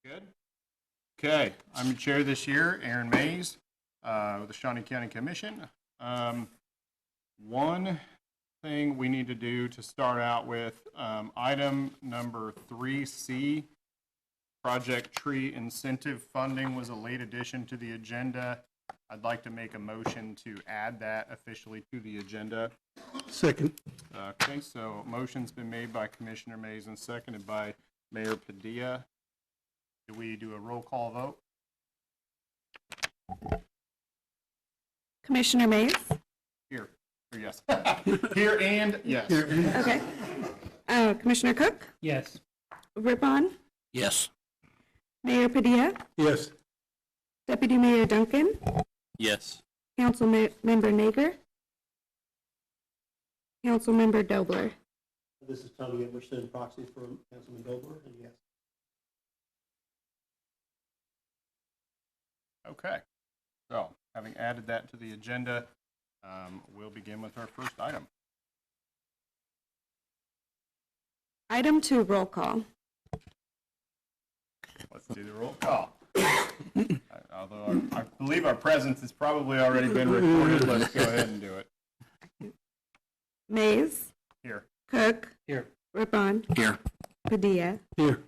Good. Okay, I'm the chair this year, Aaron Mays, with the Shawnee County Commission. One thing we need to do to start out with, item number 3C, Project Tree Incentive Funding was a late addition to the agenda. I'd like to make a motion to add that officially to the agenda. Second. Okay, so motion's been made by Commissioner Mays and seconded by Mayor Padilla. Do we do a roll call vote? Commissioner Mays? Here, or yes. Here and yes. Okay. Commissioner Cook? Yes. Rippon? Yes. Mayor Padilla? Yes. Deputy Mayor Duncan? Yes. Member Nager? Councilmember Dobler? This is Tony Emerson, proxy for Councilman Dobler, and yes. Okay, so having added that to the agenda, we'll begin with our first item. Item 2, roll call. Let's do the roll call. Although I believe our presence has probably already been recorded, let's go ahead and do it. Mays? Here. Cook? Here. Rippon? Here. Padilla? Here.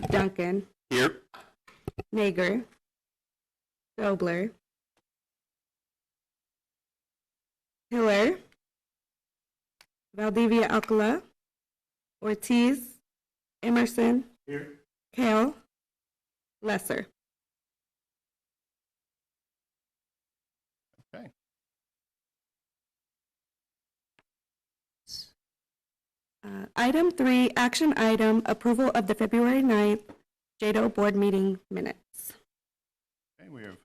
Duncan? Here. Nager? Dobler? Hiller? Valdivia Alcala? Ortiz? Emerson? Here. Kale? Lesser? Okay. Item 3, action item, approval of the February 9th JEDO board meeting minutes. Okay, we have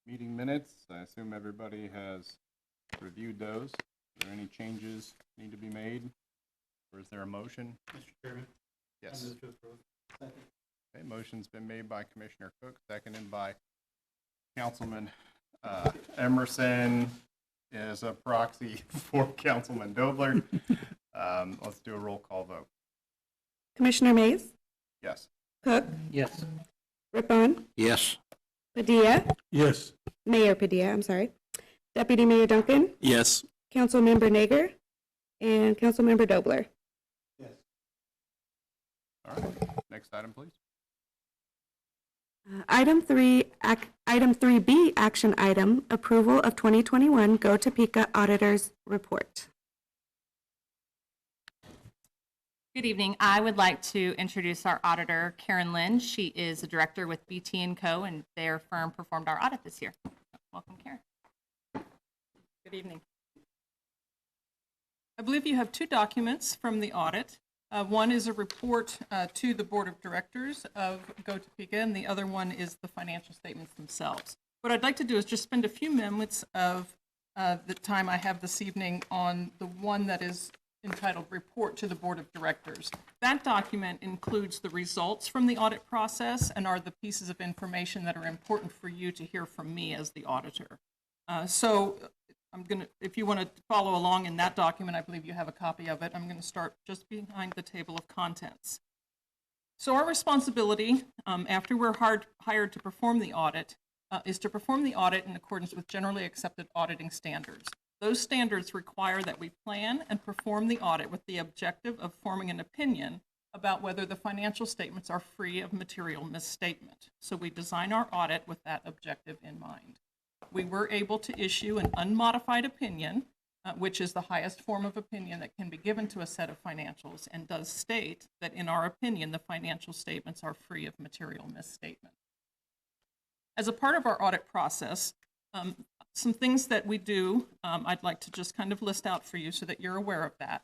meeting minutes. I assume everybody has reviewed those. Are there any changes need to be made? Or is there a motion? Mr. Chairman. Yes. I move to approve. Second. Okay, motion's been made by Commissioner Cook, seconded by Councilman Emerson as a proxy for Councilman Dobler. Let's do a roll call vote. Commissioner Mays? Yes. Cook? Yes. Rippon? Yes. Padilla? Yes. Mayor Padilla, I'm sorry. Deputy Mayor Duncan? Yes. Councilmember Nager? And Councilmember Dobler? Yes. All right. Next item, please. Item 3B, action item, approval of 2021 Go Topeka Auditor's Report. Good evening. I would like to introduce our auditor, Karen Lynn. She is a director with BT & Co., and their firm performed our audit this year. Welcome, Karen. Good evening. I believe you have 2 documents from the audit. One is a report to the Board of Directors of Go Topeka, and the other one is the financial statements themselves. What I'd like to do is just spend a few minutes of the time I have this evening on the one that is entitled Report to the Board of Directors. That document includes the results from the audit process and are the pieces of information that are important for you to hear from me as the auditor. So I'm going to, if you want to follow along in that document, I believe you have a copy of it. I'm going to start just behind the table of contents. So our responsibility after we're hired to perform the audit is to perform the audit in accordance with generally accepted auditing standards. Those standards require that we plan and perform the audit with the objective of forming an opinion about whether the financial statements are free of material misstatement. So we design our audit with that objective in mind. We were able to issue an unmodified opinion, which is the highest form of opinion that can be given to a set of financials, and does state that in our opinion, the financial statements are free of material misstatement. As a part of our audit process, some things that we do, I'd like to just kind of list out for you so that you're aware of that.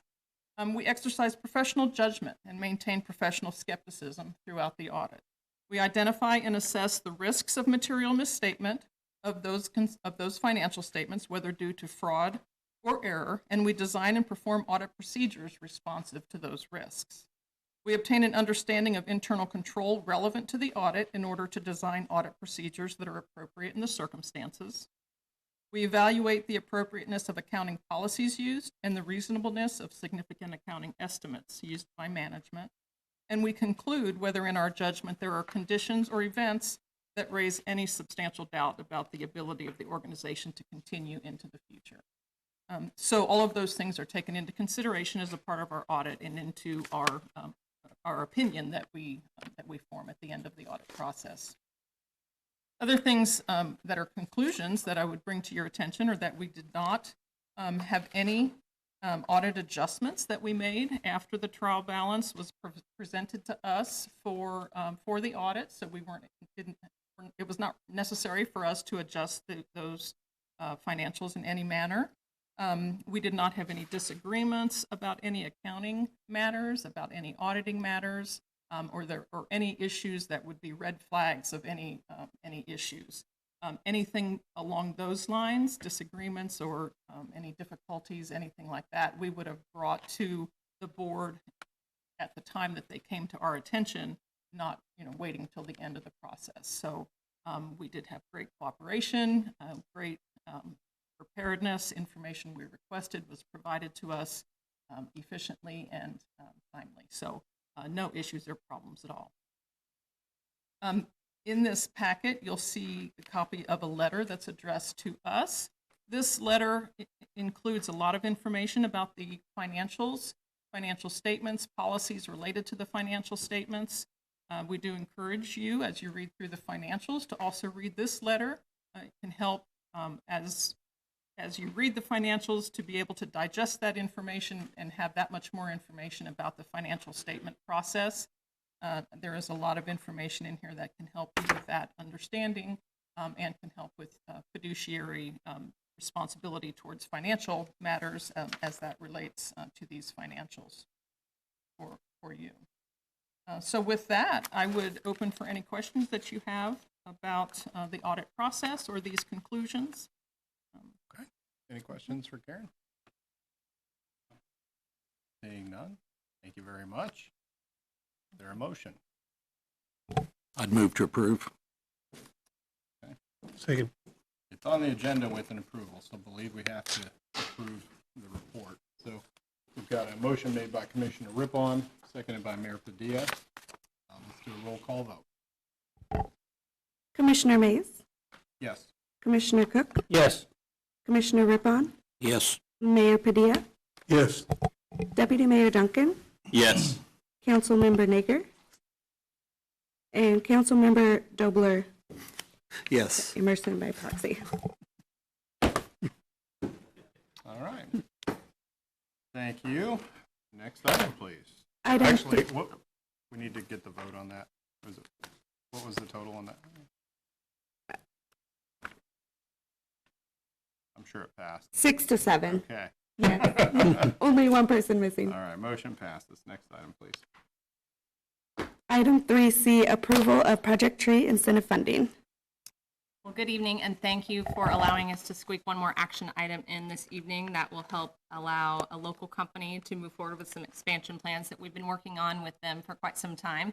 We exercise professional judgment and maintain professional skepticism throughout the audit. We identify and assess the risks of material misstatement of those financial statements, whether due to fraud or error, and we design and perform audit procedures responsive to those risks. We obtain an understanding of internal control relevant to the audit in order to design audit procedures that are appropriate in the circumstances. We evaluate the appropriateness of accounting policies used and the reasonableness of significant accounting estimates used by management. and we conclude whether in our judgment there are conditions or events that raise any substantial doubt about the ability of the organization to continue into the future. So all of those things are taken into consideration as a part of our audit and into our opinion that we form at the end of the audit process. Other things that are conclusions that I would bring to your attention are that we did not have any audit adjustments that we made after the trial balance was presented to us for the audit. So it was not necessary for us to adjust those financials in any manner. We did not have any disagreements about any accounting matters, about any auditing matters, or any issues that would be red flags of any issues. Anything along those lines, disagreements or any difficulties, anything like that, we would have brought to the board at the time that they came to our attention, not waiting till the end of the process. So we did have great cooperation, great preparedness. Information we requested was provided to us efficiently and timely. So no issues or problems at all. In this packet, you'll see a copy of a letter that's addressed to us. This letter includes a lot of information about the financials, financial statements, policies related to the financial statements. We do encourage you, as you read through the financials, to also read this letter. It can help as you read the financials to be able to digest that information and have that much more information about the financial statement process. There is a lot of information in here that can help you with that understanding and can help with fiduciary responsibility towards financial matters as that relates to these financials for you. So with that, I would open for any questions that you have about the audit process or these conclusions. Okay. Any questions for Karen? Seeing none, thank you very much. Is there a motion? I'd move to approve. Second. It's on the agenda with an approval, so believe we have to approve the report. So we've got a motion made by Commissioner Rippon, seconded by Mayor Padilla. Let's do a roll call vote. Commissioner Mays, Yes. Commissioner Cook, Yes. Commissioner Rippon, Yes. Mayor Padilla, Yes. Deputy Mayor Duncan, Yes. Councilmember Nager, and Councilmember Dobler, Yes. Emerson by proxy. All right. Thank you. Next item, please. Item Actually, three- we need to get the vote on that. What was the total on that? I'm sure it passed. 6-7. Okay. Yeah. Only one person missing. All right, motion passes. Next item, please. Item 3C, approval of Project Tree incentive funding. Well, good evening, and thank you for allowing us to squeak one more action item in this evening. That will help allow a local company to move forward with some expansion plans that we've been working on with them for quite some time.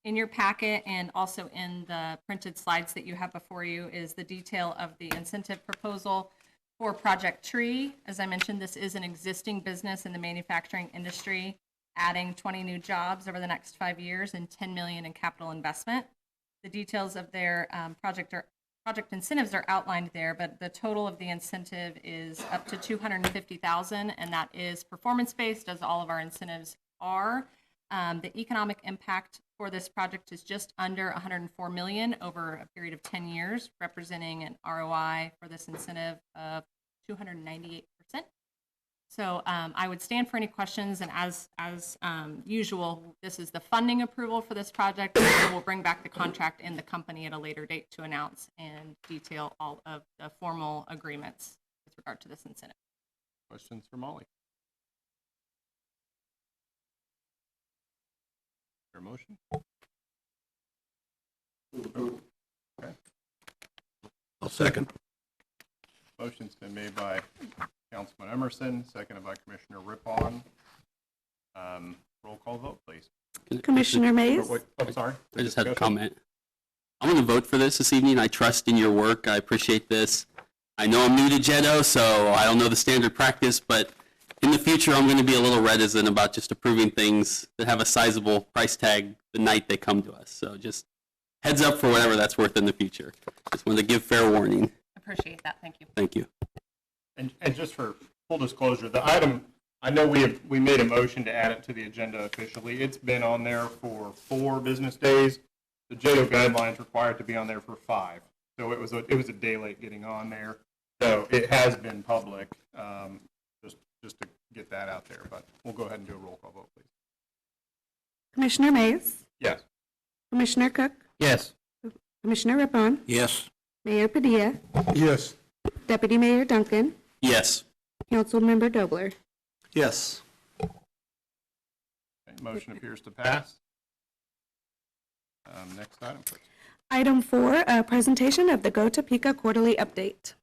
In your packet and also in the printed slides that you have before you is the detail of the incentive proposal for Project Tree. As I mentioned, this is an existing business in the manufacturing industry, adding 20 new jobs over the next 5 years and $10 million in capital investment. The details of their project incentives are outlined there, but the total of the incentive is up to $250,000, and that is performance-based, as all of our incentives are. The economic impact for this project is just under $104 million over a period of 10 years, representing an ROI for this incentive of 298%. So I would stand for any questions, and as usual, this is the funding approval for this project. So we'll bring back the contract and the company at a later date to announce and detail all of the formal agreements with regard to this incentive. Questions for Molly? Is there a motion? Okay. I'll second. Motion's been made by Councilman Emerson, seconded by Commissioner Rippon. Roll call vote, please. Commissioner Mays, I'm sorry. I just had a comment. I'm going to vote for this evening. I trust in your work. I appreciate this. I know I'm new to JEDO, so I don't know the standard practice, but in the future, I'm going to be a little reticent about just approving things that have a sizable price tag the night they come to us. So just heads up for whatever that's worth in the future. Just wanted to give fair warning. Appreciate that. Thank you. Thank you. And just for full disclosure, the item, I know we made a motion to add it to the agenda officially. It's been on there for 4 business days. The JEDO guidelines require it to be on there for 5. So it was a day late getting on there. So it has been public, just to get that out there. But we'll go ahead and do a roll call vote, please. Commissioner Mays, Yes. Commissioner Cook, Yes. Commissioner Rippon, Yes. Mayor Padilla, Yes. Deputy Mayor Duncan, Yes. Councilmember Dobler. Yes. Okay, motion appears to pass. Next item, please. Item 4, a presentation of the Go Topeka Quarterly Update.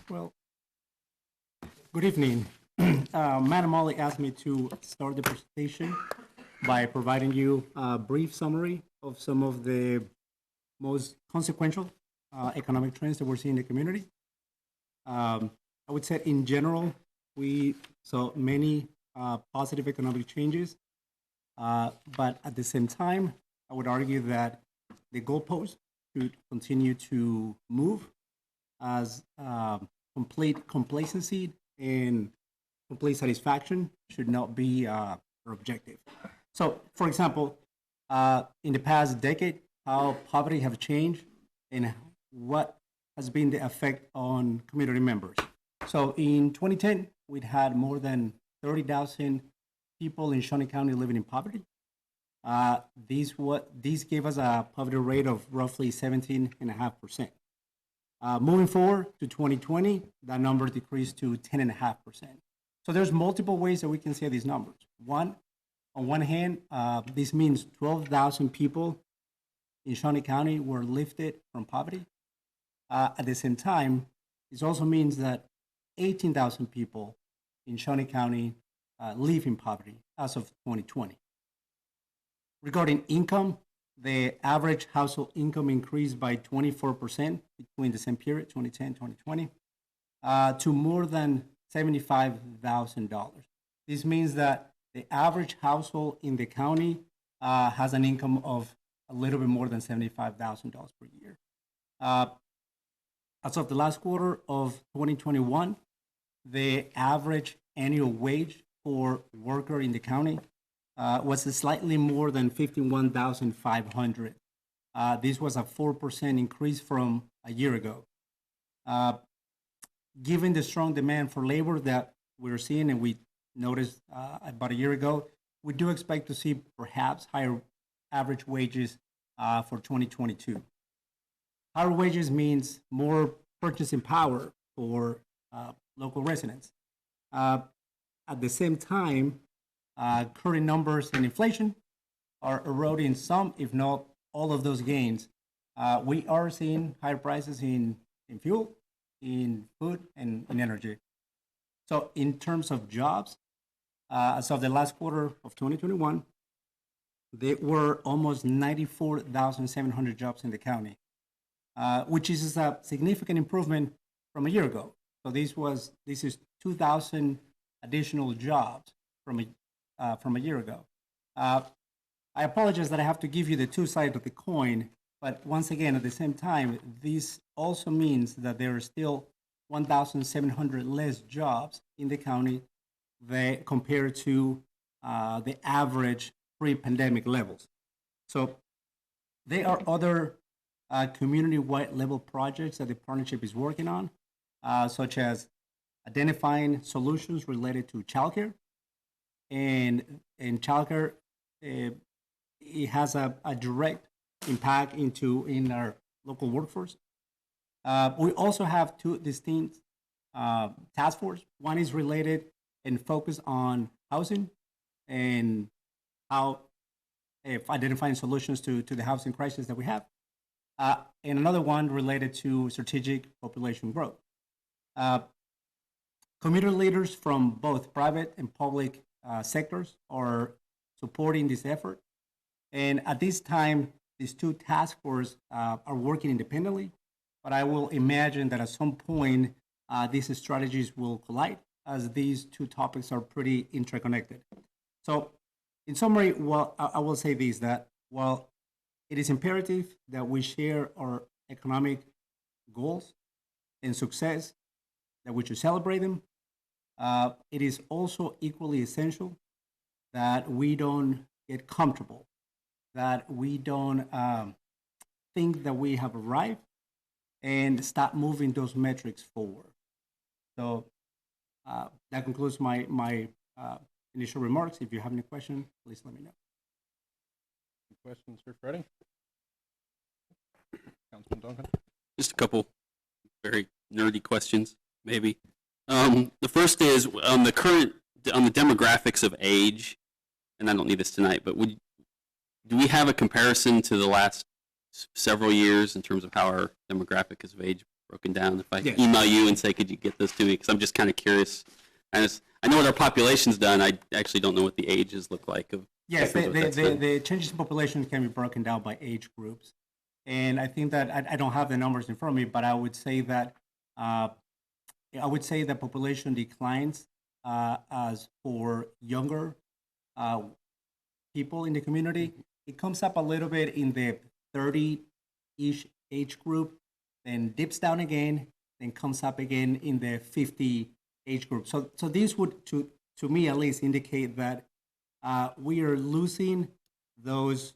Well, good evening. Madam Molly asked me to start the presentation by providing you a brief summary of some of the most consequential economic trends that we're seeing in the community. I would say in general, we saw many positive economic changes, but at the same time, I would argue that the goalpost should continue to move as complete complacency and complete satisfaction should not be our objective. So, for example, in the past decade, how poverty have changed and what has been the effect on community members. So in 2010, we'd had more than 30,000 people in Shawnee County living in poverty. These gave us a poverty rate of roughly 17.5%. Moving forward to 2020, that number decreased to 10.5%. So there's multiple ways that we can see these numbers. On one hand, this means 12,000 people in Shawnee County were lifted from poverty. At the same time, this also means that 18,000 people in Shawnee County live in poverty as of 2020. Regarding income, the average household income increased by 24% between the same period, 2010-2020, to more than $75,000. This means that the average household in the county has an income of a little bit more than $75,000 per year. As of the last quarter of 2021, the average annual wage for worker in the county was slightly more than $51,500. This was a 4% increase from a year ago. Given the strong demand for labor that we're seeing and we noticed about a year ago, we do expect to see perhaps higher average wages for 2022. Higher wages means more purchasing power for local residents. At the same time, current numbers and inflation are eroding some, if not all of those gains. We are seeing higher prices in fuel, in food, and in energy. So in terms of jobs, as of the last quarter of 2021, there were almost 94,700 jobs in the county, which is a significant improvement from a year ago. So this is 2,000 additional jobs from a year ago. I apologize that I have to give you the two sides of the coin, but once again, at the same time, this also means that there are still 1,700 less jobs in the county compared to the average pre-pandemic levels. So there are other community-wide level projects that the partnership is working on, such as identifying solutions related to childcare. And childcare, it has a direct impact in our local workforce. We also have two distinct task forces. One is related and focused on housing and how identifying solutions to the housing crisis that we have. And another one related to strategic population growth. Community leaders from both private and public sectors are supporting this effort. And at this time, these two task forces are working independently, but I will imagine that at some point, these strategies will collide, as these two topics are pretty interconnected. So in summary, well, I will say this, that while it is imperative that we share our economic goals and success, that we should celebrate them, it is also equally essential that we don't get comfortable, that we don't think that we have arrived and start moving those metrics forward. So that concludes my initial remarks. If you have any questions, please let me know. Any questions for Freddie? Councilman Duncan? Just a couple very nerdy questions, maybe. The first is on the demographics of age, and I don't need this tonight, but do we have a comparison to the last several years in terms of how our demographic is of age broken down? If I Yes. email you and say, could you get those to me? Because I'm just kind of curious. I know what our population's done. I actually don't know what the ages look like. Yes, of that's done. the changes in population can be broken down by age groups. And I think that I don't have the numbers in front of me, but I would say that population declines as for younger people in the community. It comes up a little bit in the 30-ish age group, then dips down again, then comes up again in the 50 age group. So this would, to me at least, indicate that we are losing those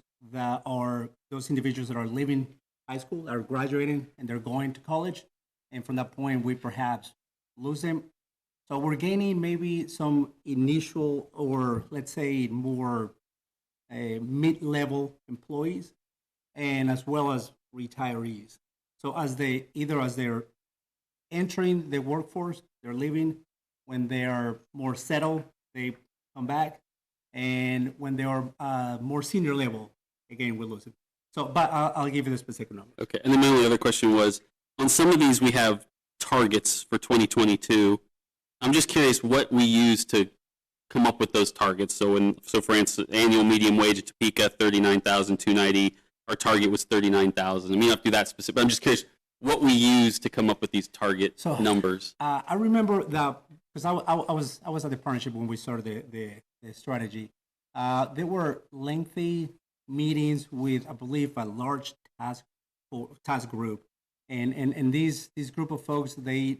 individuals that are leaving high school, are graduating, and they're going to college. And from that point, we perhaps lose them. So we're gaining maybe some initial, or let's say more mid-level employees, and as well as retirees. So as they're entering the workforce, they're leaving. When they are more settled, they come back. And when they are more senior level, again, we lose it. So, but I'll give you the specific number. Okay, and then my only other question was, on some of these we have targets for 2022. I'm just curious what we use to come up with those targets. So for instance, annual median wage at Topeka, $39,290. Our target was $39,000. I mean, you don't have to do that specific, but I'm just curious what we use to come up with these target numbers. I remember that, because I was at the partnership when we started the strategy. There were lengthy meetings with, I believe, a large task group, and this group of folks, I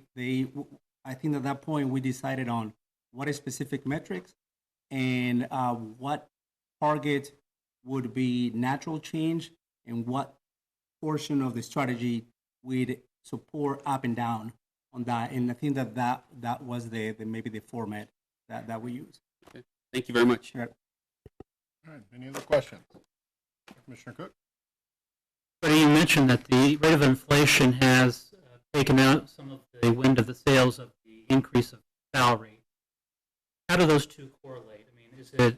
think at that point we decided on what is specific metrics and what target would be natural change and what portion of the strategy we'd support up and down on that. And I think that was maybe the format that we use. Okay. Thank you very much. Sure. All right, any other questions? Commissioner Cook? But you mentioned that the rate of inflation has taken out some of the wind of the sails of the increase of salary. How do those two correlate? I mean, is it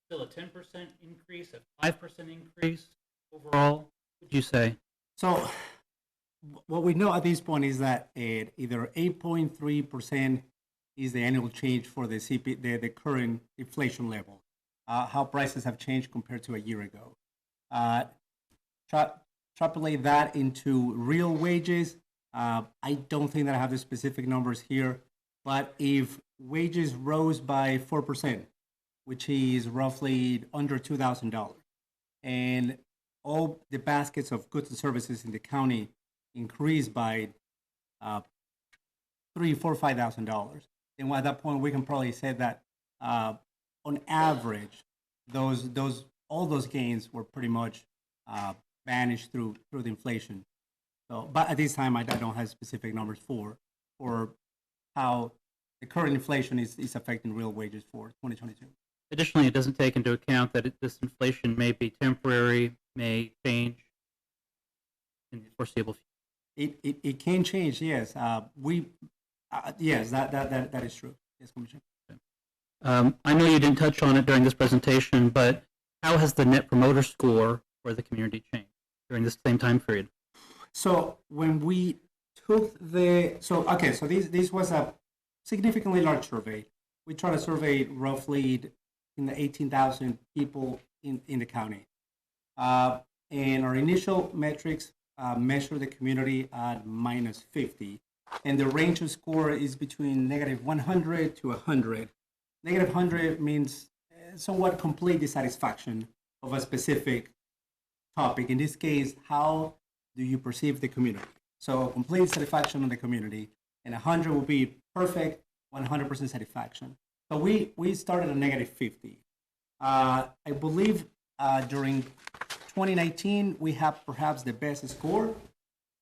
still a 10% increase, a 5% increase overall? Would you say? So what we know at this point is that either 8.3% is the annual change for the the current inflation level, how prices have changed compared to a year ago. Extrapolate that into real wages. I don't think that I have the specific numbers here, but if wages rose by 4%, which is roughly under $2,000, and all the baskets of goods and services in the county increased by $3,000, $4,000, $5,000, then at that point we can probably say that on average, all those gains were pretty much vanished through the inflation. So, but at this time, I don't have specific numbers for how the current inflation is affecting real wages for 2022. Additionally, it doesn't take into account that this inflation may be temporary, may change in the foreseeable future. It can change, yes. Yes, that is true. Yes, Commissioner. I know you didn't touch on it during this presentation, but how has the Net Promoter Score for the community changed during this same time period? So when we took this was a significantly large survey. We tried to survey roughly in the 18,000 people in the county. And our initial metrics measure the community at -50. And the range of score is between -100 to 100. -100 means somewhat complete dissatisfaction of a specific topic. In this case, how do you perceive the community? So complete satisfaction of the community, and 100 will be perfect, 100% satisfaction. So we started at -50. I believe during 2019, we have perhaps the best score.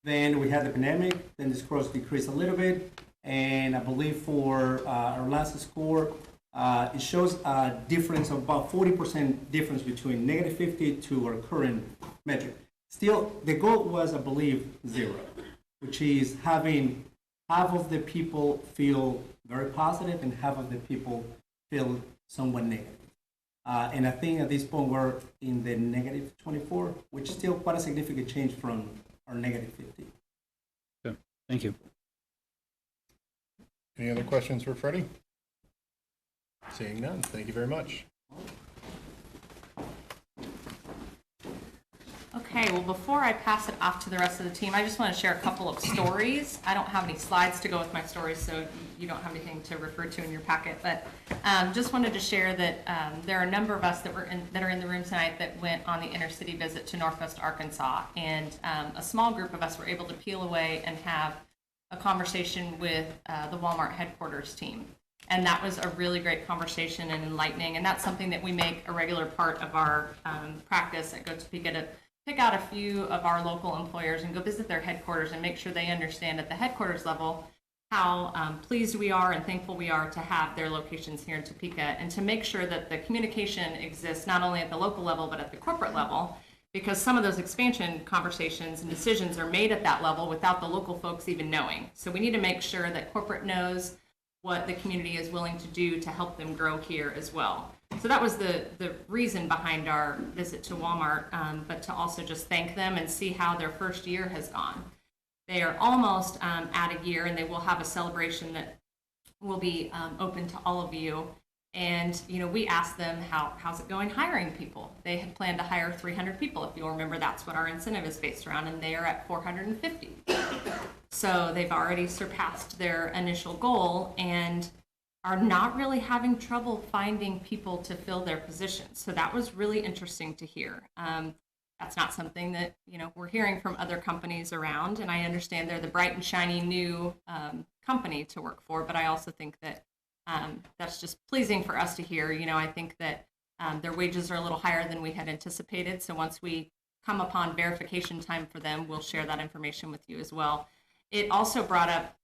Then we had the pandemic, then the scores decreased a little bit. And I believe for our last score, it shows a difference of about 40% difference between -50 to our current metric. Still, the goal was, I believe, 0, which is having half of the people feel very positive and half of the people feel somewhat negative. And I think at this point we're in the -24, which is still quite a significant change from our -50. Okay, thank you. Any other questions for Freddie? Seeing none, thank you very much. Okay, well, before I pass it off to the rest of the team, I just want to share a couple of stories. I don't have any slides to go with my stories, so you don't have anything to refer to in your packet, but just wanted to share that there are a number of us that are in the room tonight that went on the intercity visit to Northwest Arkansas, and a small group of us were able to peel away and have a conversation with the Walmart headquarters team. And that was a really great conversation and enlightening, and that's something that we make a regular part of our practice at GoTopeka, to pick out a few of our local employers and go visit their headquarters and make sure they understand at the headquarters level how pleased we are and thankful we are to have their locations here in Topeka, and to make sure that the communication exists not only at the local level but at the corporate level, because some of those expansion conversations and decisions are made at that level without the local folks even knowing. So we need to make sure that corporate knows what the community is willing to do to help them grow here as well. So that was the reason behind our visit to Walmart, but to also just thank them and see how their first year has gone. They are almost at a year, and they will have a celebration that will be open to all of you. And, you know, we asked them, how's it going hiring people? They had planned to hire 300 people. If you'll remember, that's what our incentive is based around, and they are at 450. So they've already surpassed their initial goal and are not really having trouble finding people to fill their positions. So that was really interesting to hear. That's not something that, you know, we're hearing from other companies around, and I understand they're the bright and shiny new company to work for, but I also think that that's just pleasing for us to hear. You know, I think that their wages are a little higher than we had anticipated, so once we come upon verification time for them, we'll share that information with you as well. It also brought up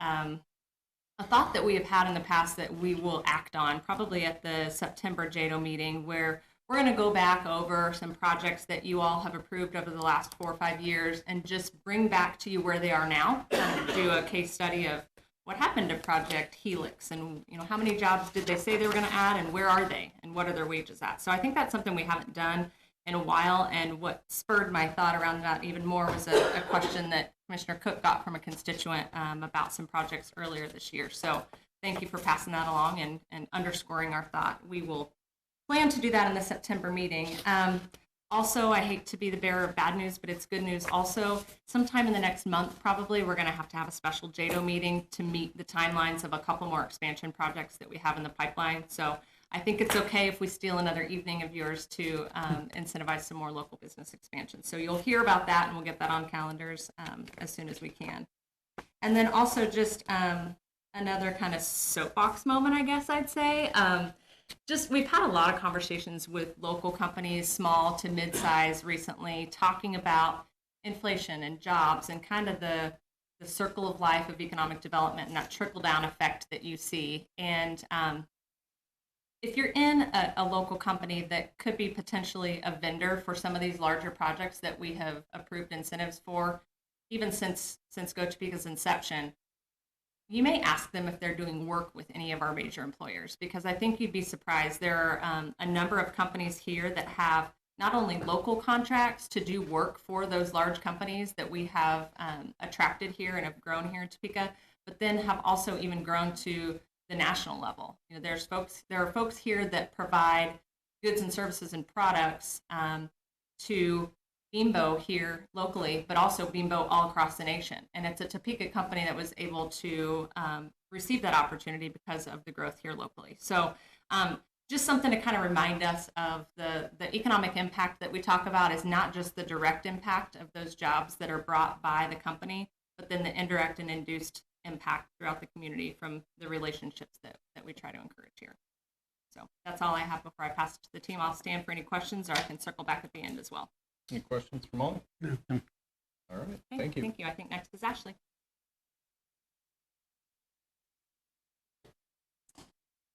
a thought that we have had in the past that we will act on, probably at the September JEDO meeting, where we're going to go back over some projects that you all have approved over the last 4 or 5 years and just bring back to you where they are now, do a case study of what happened to Project Helix, and, you know, how many jobs did they say they were going to add, and where are they, and what are their wages at. So I think that's something we haven't done in a while, and what spurred my thought around that even more was a question that Commissioner Cook got from a constituent about some projects earlier this year. So thank you for passing that along and underscoring our thought. We will plan to do that in the September meeting. Also, I hate to be the bearer of bad news, but it's good news also. Sometime in the next month, probably, we're going to have a special JEDO meeting to meet the timelines of a couple more expansion projects that we have in the pipeline. So I think it's okay if we steal another evening of yours to incentivize some more local business expansion. So you'll hear about that, and we'll get that on calendars as soon as we can. And then also just another kind of soapbox moment, I guess I'd say. We've had a lot of conversations with local companies, small to mid-size recently, talking about inflation and jobs and kind of the circle of life of economic development and that trickle-down effect that you see. And if you're in a local company that could be potentially a vendor for some of these larger projects that we have approved incentives for, even since GoTopeka's inception, you may ask them if they're doing work with any of our major employers, because I think you'd be surprised. There are a number of companies here that have not only local contracts to do work for those large companies that we have attracted here and have grown here in Topeka, but then have also even grown to the national level. You know, there are folks here that provide goods and services and products to Bimbo here locally, but also Bimbo all across the nation. And it's a Topeka company that was able to receive that opportunity because of the growth here locally. So just something to kind of remind us of the economic impact that we talk about is not just the direct impact of those jobs that are brought by the company, but then the indirect and induced impact throughout the community from the relationships that we try to encourage here. So that's all I have before I pass it to the team. I'll stand for any questions, or I can circle back at the end as well. Any questions for Molly? No. All right, Okay, thank you. Thank you. I think next is Ashley.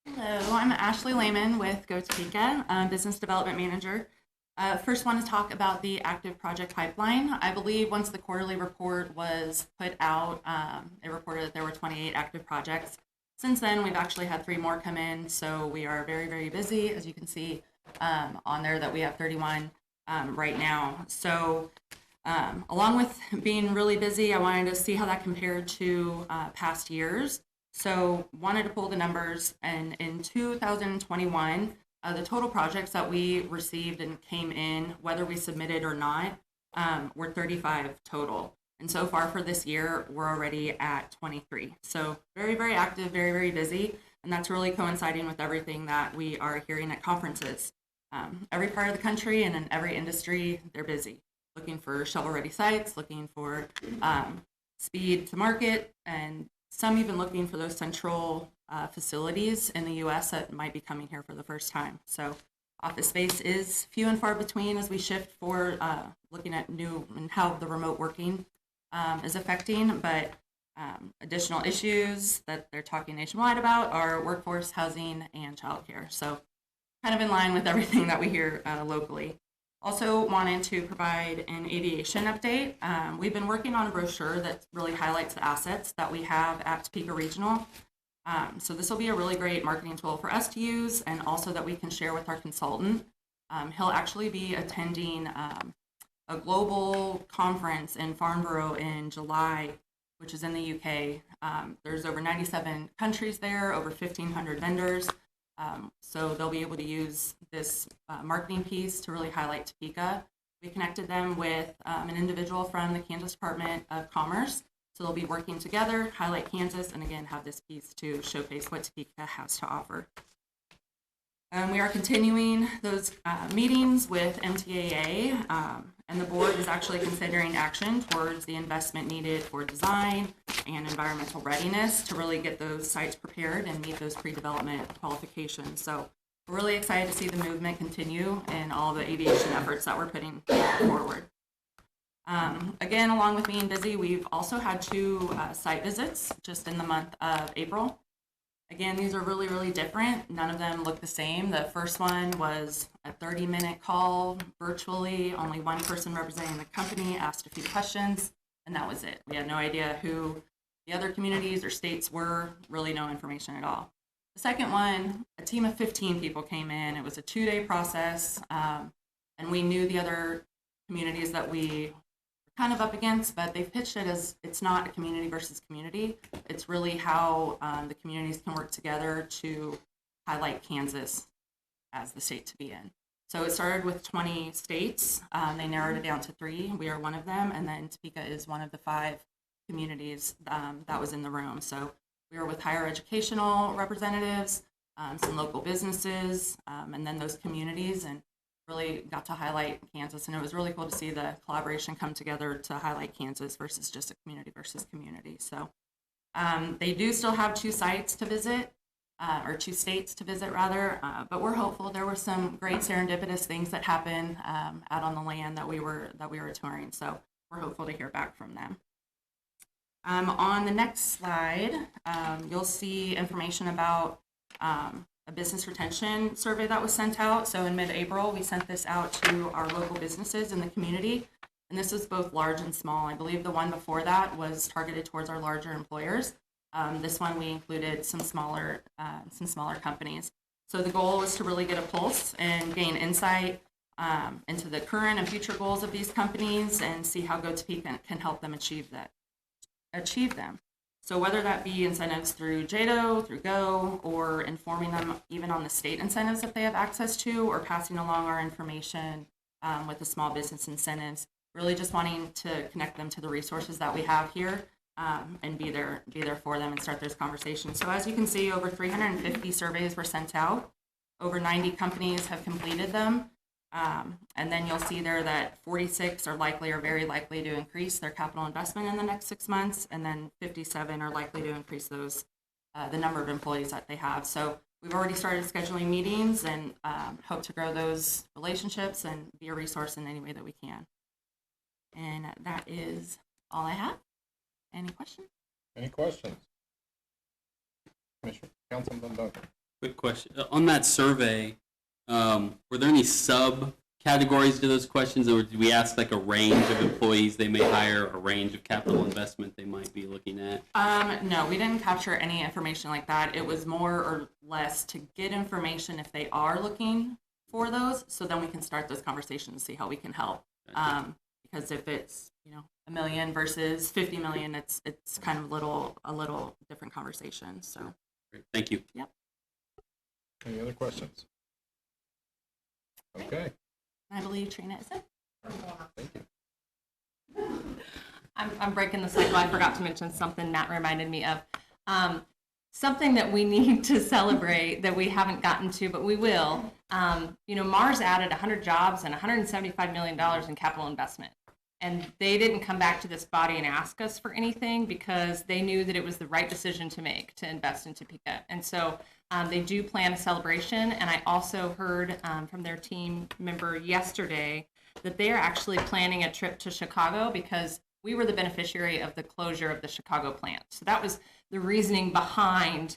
Hello, I'm Ashley Lehman with Go Topeka, Business Development Manager. First, want to talk about the active project pipeline. I believe once the quarterly report was put out, it reported that there were 28 active projects. Since then, we've actually had 3 more come in, so we are very, very busy. As you can see on there that we have 31 right now. So along with being really busy, I wanted to see how that compared to past years. So wanted to pull the numbers, and in 2021, the total projects that we received and came in, whether we submitted or not, were 35 total. And so far for this year, we're already at 23. So very, very active, very, very busy. And that's really coinciding with everything that we are hearing at conferences. Every part of the country and in every industry, they're busy, looking for shovel-ready sites, looking for speed to market, and some even looking for those central facilities in the U.S. that might be coming here for the first time. So office space is few and far between as we shift for looking at new and how the remote working is affecting, but additional issues that they're talking nationwide about are workforce, housing, and childcare. So kind of in line with everything that we hear locally. Also wanted to provide an aviation update. We've been working on a brochure that really highlights the assets that we have at Topeka Regional. So this will be a really great marketing tool for us to use, and also that we can share with our consultant. He'll actually be attending a global conference in Farnborough in July, which is in the UK. There's over 97 countries there, over 1,500 vendors. So they'll be able to use this marketing piece to really highlight Topeka. We connected them with an individual from the Kansas Department of Commerce. So they'll be working together, highlight Kansas, and again, have this piece to showcase what Topeka has to offer. We are continuing those meetings with MTAA, and the board is actually considering action towards the investment needed for design and environmental readiness to really get those sites prepared and meet those pre-development qualifications. So we're really excited to see the movement continue in all the aviation efforts that we're putting forward. Again, along with being busy, we've also had 2 site visits just in the month of April. Again, these are really, really different. None of them look the same. The first one was a 30-minute call virtually. Only one person representing the company asked a few questions, and that was it. We had no idea who the other communities or states were, really no information at all. The second one, a team of 15 people came in. It was a 2-day process, and we knew the other communities that we kind of up against, but they've pitched it as it's not a community versus community. It's really how the communities can work together to highlight Kansas as the state to be in. So it started with 20 states. They narrowed it down to 3. We are one of them, and then Topeka is one of the 5 communities that was in the room. So we were with higher educational representatives, some local businesses, and then those communities, and really got to highlight Kansas. And it was really cool to see the collaboration come together to highlight Kansas versus just a community versus community. So they do still have 2 sites to visit, or 2 states to visit rather, but we're hopeful. There were some great serendipitous things that happened out on the land that we were touring. So we're hopeful to hear back from them. On the next slide, you'll see information about a business retention survey that was sent out. So in mid-April, we sent this out to our local businesses in the community. And this was both large and small. I believe the one before that was targeted towards our larger employers. This one, we included some smaller companies. So the goal was to really get a pulse and gain insight into the current and future goals of these companies and see how Go Topeka can help them achieve them. So whether that be incentives through JEDO, through Go, or informing them even on the state incentives that they have access to, or passing along our information with the small business incentives, really just wanting to connect them to the resources that we have here and be there for them and start those conversations. So as you can see, over 350 surveys were sent out. Over 90 companies have completed them. And then you'll see there that 46 are likely or very likely to increase their capital investment in the next 6 months, and then 57 are likely to increase those the number of employees that they have. So we've already started scheduling meetings and hope to grow those relationships and be a resource in any way that we can. And that is all I have. Any questions? Any questions? Commissioner, Councilman Duncan. Quick question. On that survey, were there any subcategories to those questions, or did we ask like a range of employees they may hire, a range of capital investment they might be looking at? No, we didn't capture any information like that. It was more or less to get information if they are looking for those, so then we can start those conversations and see how we can help. Because if it's, $1 million versus 50 million, it's kind of a little different conversation. So. Great. Thank you. Yep. Any other questions? Okay. I believe Trina is it. Thank you. I'm breaking the cycle. I forgot to mention something Matt reminded me of. Something that we need to celebrate that we haven't gotten to, but we will. Mars added 100 jobs and $175 million in capital investment. And they didn't come back to this body and ask us for anything because they knew that it was the right decision to make to invest in Topeka. And so they do plan a celebration. And I also heard from their team member yesterday that they are actually planning a trip to Chicago because we were the beneficiary of the closure of the Chicago plant. So that was the reasoning behind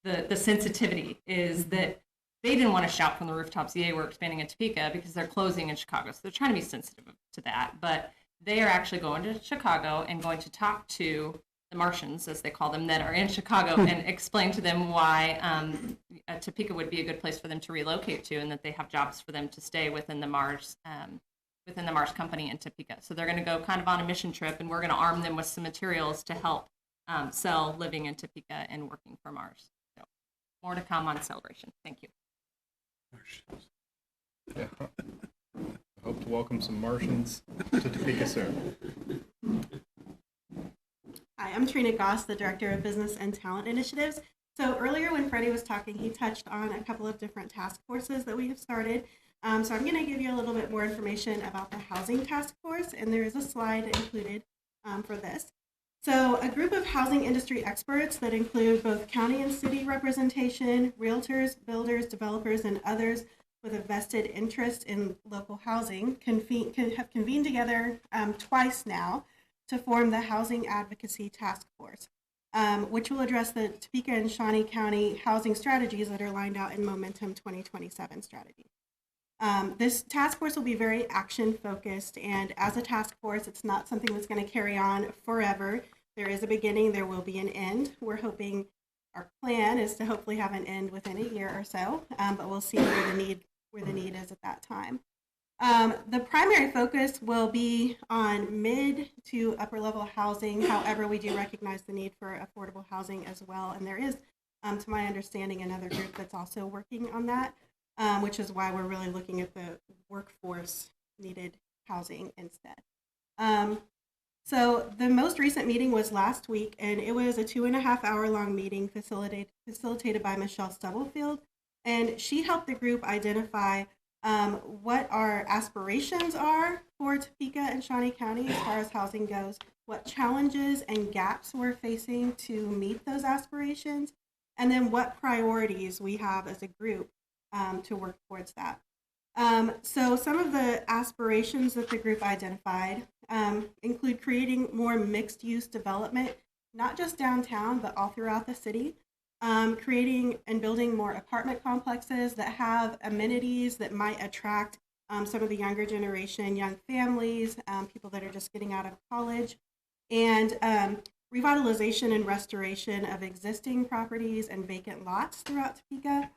the sensitivity, is that they didn't want to shout from the rooftops, yay, we're expanding in Topeka, because they're closing in Chicago. So they're trying to be sensitive to that. But they are actually going to Chicago and going to talk to the Martians, as they call them, that are in Chicago and explain to them why Topeka would be a good place for them to relocate to, and that they have jobs for them to stay within the Mars company in Topeka. So they're going to go kind of on a mission trip, and we're going to arm them with some materials to help sell living in Topeka and working for Mars. So more to come on celebration. Thank you. Yeah. I hope to welcome some Martians to Topeka soon. Hi, I'm Trina Goss, the Director of Business and Talent Initiatives. So earlier when Freddie was talking, he touched on a couple of different task forces that we have started. So I'm going to give you a little bit more information about the Housing Task Force, and there is a slide included for this. So a group of housing industry experts that include both county and city representation, realtors, builders, developers, and others with a vested interest in local housing have convened together twice now to form the Housing Advocacy Task Force, which will address the Topeka and Shawnee County housing strategies that are lined out in Momentum 2027 strategy. This task force will be very action focused, and as a task force, it's not something that's going to carry on forever. There is a beginning, there will be an end. We're hoping, our plan is to hopefully have an end within a year or so, but we'll see where the need is at that time. The primary focus will be on mid to upper level housing. However, we do recognize the need for affordable housing as well, and there is, to my understanding, another group that's also working on that. Which is why we're really looking at the workforce needed housing instead. So the most recent meeting was last week, and it was a 2.5-hour long meeting facilitated by Michelle Stubblefield. And she helped the group identify what our aspirations are for Topeka and Shawnee County as far as housing goes, what challenges and gaps we're facing to meet those aspirations, and then what priorities we have as a group to work towards that. So some of the aspirations that the group identified include creating more mixed-use development, not just downtown, but all throughout the city, creating and building more apartment complexes that have amenities that might attract some of the younger generation, young families, people that are just getting out of college, and revitalization and restoration of existing properties and vacant lots throughout Topeka,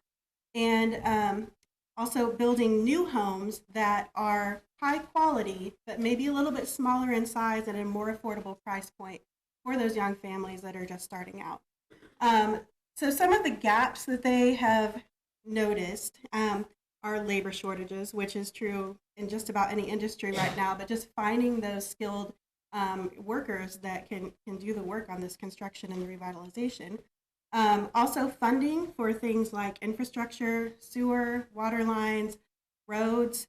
and also building new homes that are high quality, but maybe a little bit smaller in size at a more affordable price point for those young families that are just starting out. So some of the gaps that they have noticed are labor shortages, which is true in just about any industry right now, but just finding those skilled workers that can do the work on this construction and revitalization. Also funding for things like infrastructure, sewer, water lines, roads,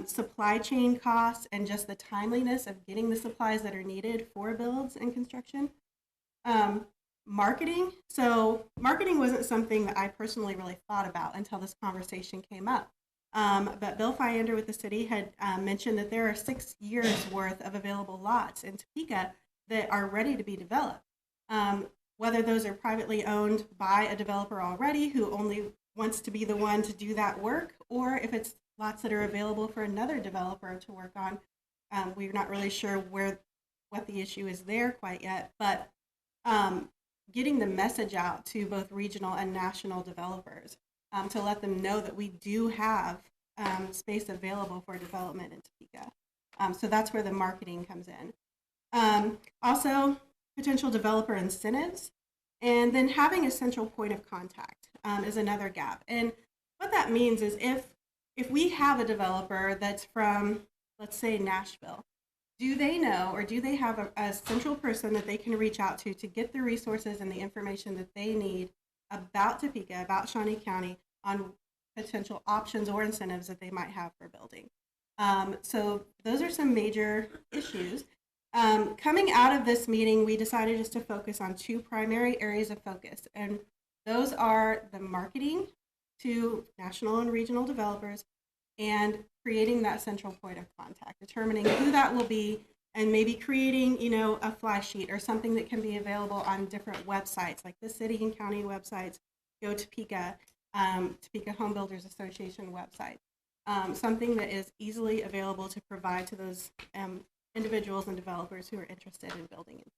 supply chain costs, and just the timeliness of getting the supplies that are needed for builds and construction. Marketing. So marketing wasn't something that I personally really thought about until this conversation came up. But Bill Fyander with the city had mentioned that there are 6 years worth of available lots in Topeka that are ready to be developed. Whether those are privately owned by a developer already who only wants to be the one to do that work, or if it's lots that are available for another developer to work on. We're not really sure what the issue is there quite yet, but getting the message out to both regional and national developers to let them know that we do have space available for development in Topeka. So that's where the marketing comes in. Also, potential developer incentives, and then having a central point of contact is another gap. And what that means is if we have a developer that's from, let's say, Nashville, do they know or do they have a central person that they can reach out to get the resources and the information that they need about Topeka, about Shawnee County, on potential options or incentives that they might have for building? So those are some major issues. Coming out of this meeting, we decided just to focus on 2 primary areas of focus, and those are the marketing to national and regional developers and creating that central point of contact, determining who that will be, and maybe creating, a fly sheet or something that can be available on different websites, like the city and county websites, Go Topeka, Topeka Home Builders Association website, something that is easily available to provide to those individuals and developers who are interested in building in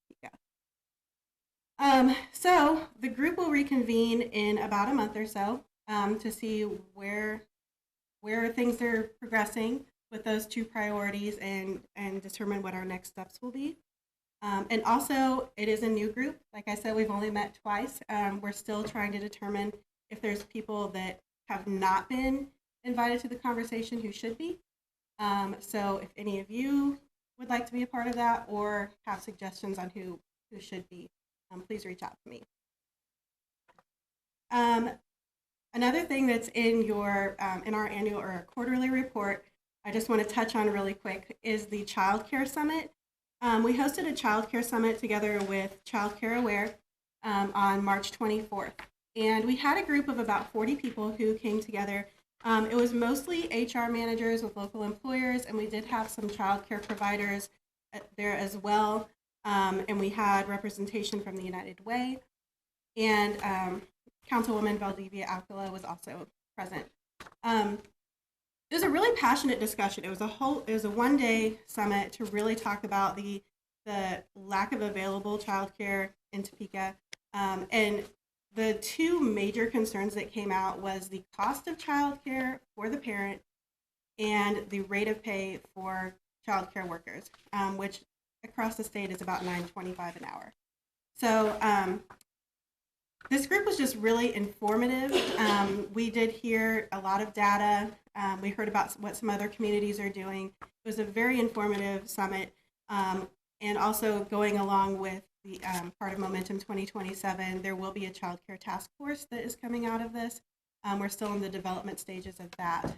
Topeka. So the group will reconvene in about a month or so to see where things are progressing with those 2 priorities and determine what our next steps will be. And also, it is a new group. Like I said, we've only met twice. We're still trying to determine if there's people that have not been invited to the conversation who should be. So if any of you would like to be a part of that or have suggestions on who should be, please reach out to me. Another thing that's in our annual or our quarterly report, I just want to touch on really quick, is the Child Care Summit. We hosted a Child Care Summit together with Child Care Aware on March 24th. And we had a group of about 40 people who came together. It was mostly HR managers with local employers, and we did have some child care providers there as well. And we had representation from the United Way. And Councilwoman Valdivia Alcala was also present. It was a really passionate discussion. It was a 1-day summit to really talk about the lack of available childcare in Topeka. And the 2 major concerns that came out was the cost of childcare for the parent and the rate of pay for childcare workers, which across the state is about $9.25 an hour. So this group was just really informative. We did hear a lot of data. We heard about what some other communities are doing. It was a very informative summit. And also going along with the part of Momentum 2027, there will be a child care task force that is coming out of this. We're still in the development stages of that.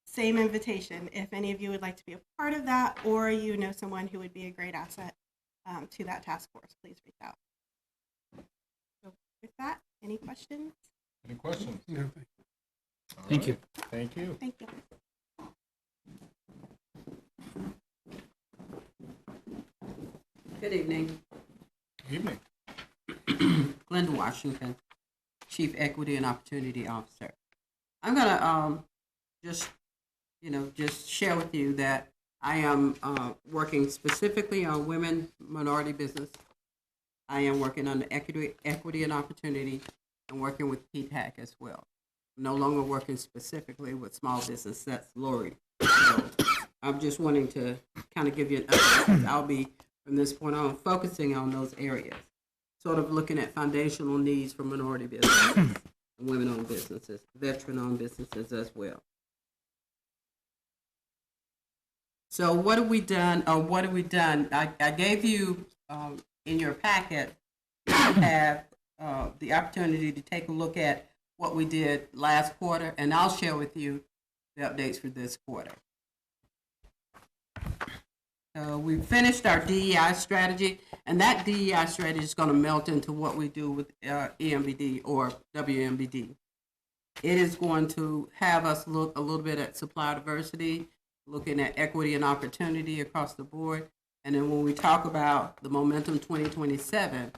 Same invitation. If any of you would like to be a part of that, or you know someone who would be a great asset to that task force, please reach out. So with that, any questions? Any questions? No. Thank you. Thank you. Thank you. Good evening. Evening. Glenda Washington, Chief Equity and Opportunity Officer. I'm gonna just share with you that I am working specifically on women minority business. I am working on the equity and opportunity and working with PPAC as well. I'm no longer working specifically with small business. That's Lori. So I'm just wanting to kind of give you an update. I'll be, from this point on, focusing on those areas, sort of looking at foundational needs for minority businesses. and women-owned businesses, veteran-owned businesses as well. So what have we done? I gave you in your packet, you have the opportunity to take a look at what we did last quarter, and I'll share with you the updates for this quarter. We finished our DEI strategy, and that DEI strategy is going to melt into what we do with EMBD or WMBD. It is going to have us look a little bit at supply diversity, looking at equity and opportunity across the board. And then when we talk about the Momentum 2027,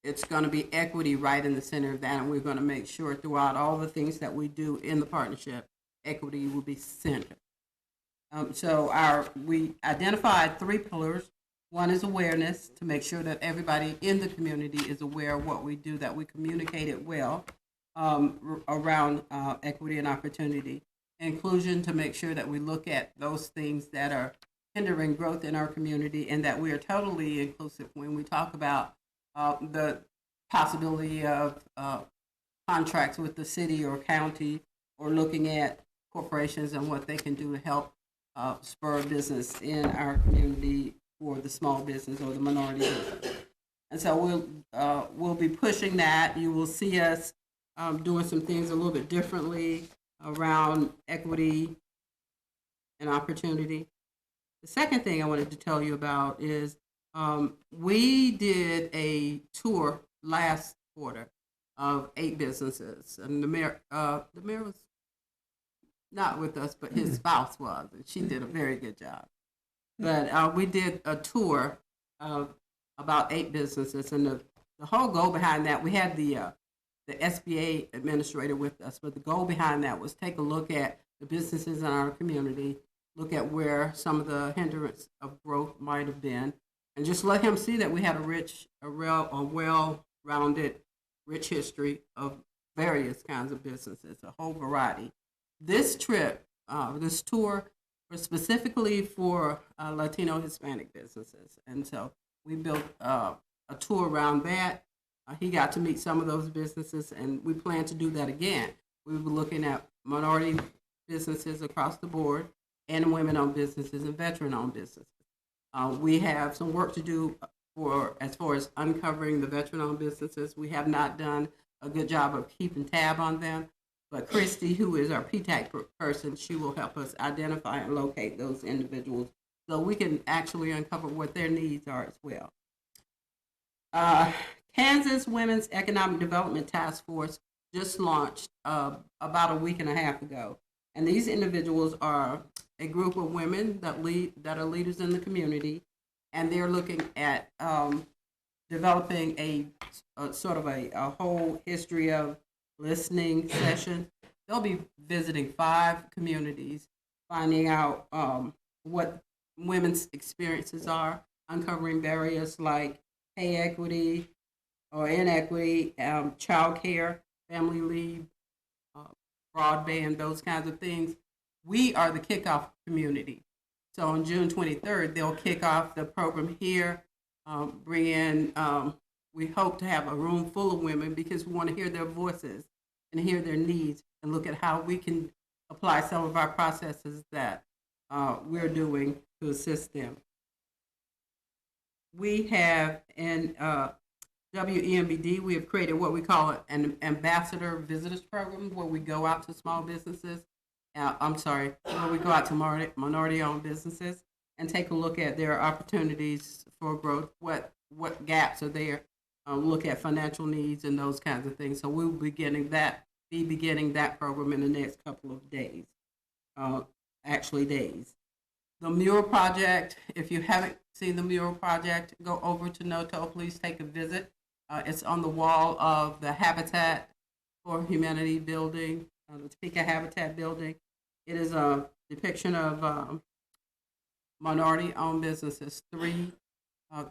it's going to be equity right in the center of that, and we're going to make sure throughout all the things that we do in the partnership, equity will be centered. We identified 3 pillars. One is awareness, to make sure that everybody in the community is aware of what we do, that we communicate it well around equity and opportunity. Inclusion, to make sure that we look at those things that are hindering growth in our community and that we are totally inclusive when we talk about the possibility of contracts with the city or county, or looking at corporations and what they can do to help spur business in our community for the small business or the minority business. And so we'll be pushing that. You will see us doing some things a little bit differently around equity and opportunity. The second thing I wanted to tell you about is we did a tour last quarter of 8 businesses, and the mayor was not with us, but his spouse was, and she did a very good job. But we did a tour of about 8 businesses, and the whole goal behind that, we had the SBA administrator with us, but the goal behind that was take a look at the businesses in our community, look at where some of the hindrance of growth might have been, and just let him see that we had a well-rounded, rich history of various kinds of businesses, a whole variety. This trip, this tour, was specifically for Latino Hispanic businesses, and so we built a tour around that. He got to meet some of those businesses, and we plan to do that again. We were looking at minority businesses across the board, and women-owned businesses and veteran-owned businesses. We have some work to do as far as uncovering the veteran-owned businesses. We have not done a good job of keeping tab on them, but Christy, who is our PTAC person, she will help us identify and locate those individuals so we can actually uncover what their needs are as well. Kansas Women's Economic Development Task Force just launched about a week and a half ago. And these individuals are a group of women that are leaders in the community, and they're looking at developing a sort of a whole history of listening session. They'll be visiting 5 communities, finding out what women's experiences are, uncovering barriers like pay equity or inequity, child care, family leave, broadband, those kinds of things. We are the kickoff community. So on June 23rd, they'll kick off the program here, bring in, we hope to have a room full of women because we want to hear their voices and hear their needs and look at how we can apply some of our processes that we're doing to assist them. We have in WEMBD, we have created what we call an ambassador visitors program where we go out to small businesses, where we go out to minority-owned businesses and take a look at their opportunities for growth, what gaps are there, look at financial needs and those kinds of things. So we'll be beginning that program in the next couple of days, days. The mural project, if you haven't seen the mural project, go over to Noto, please take a visit. It's on the wall of the Habitat for Humanity building, the Topeka Habitat building. It is a depiction of minority-owned businesses. 3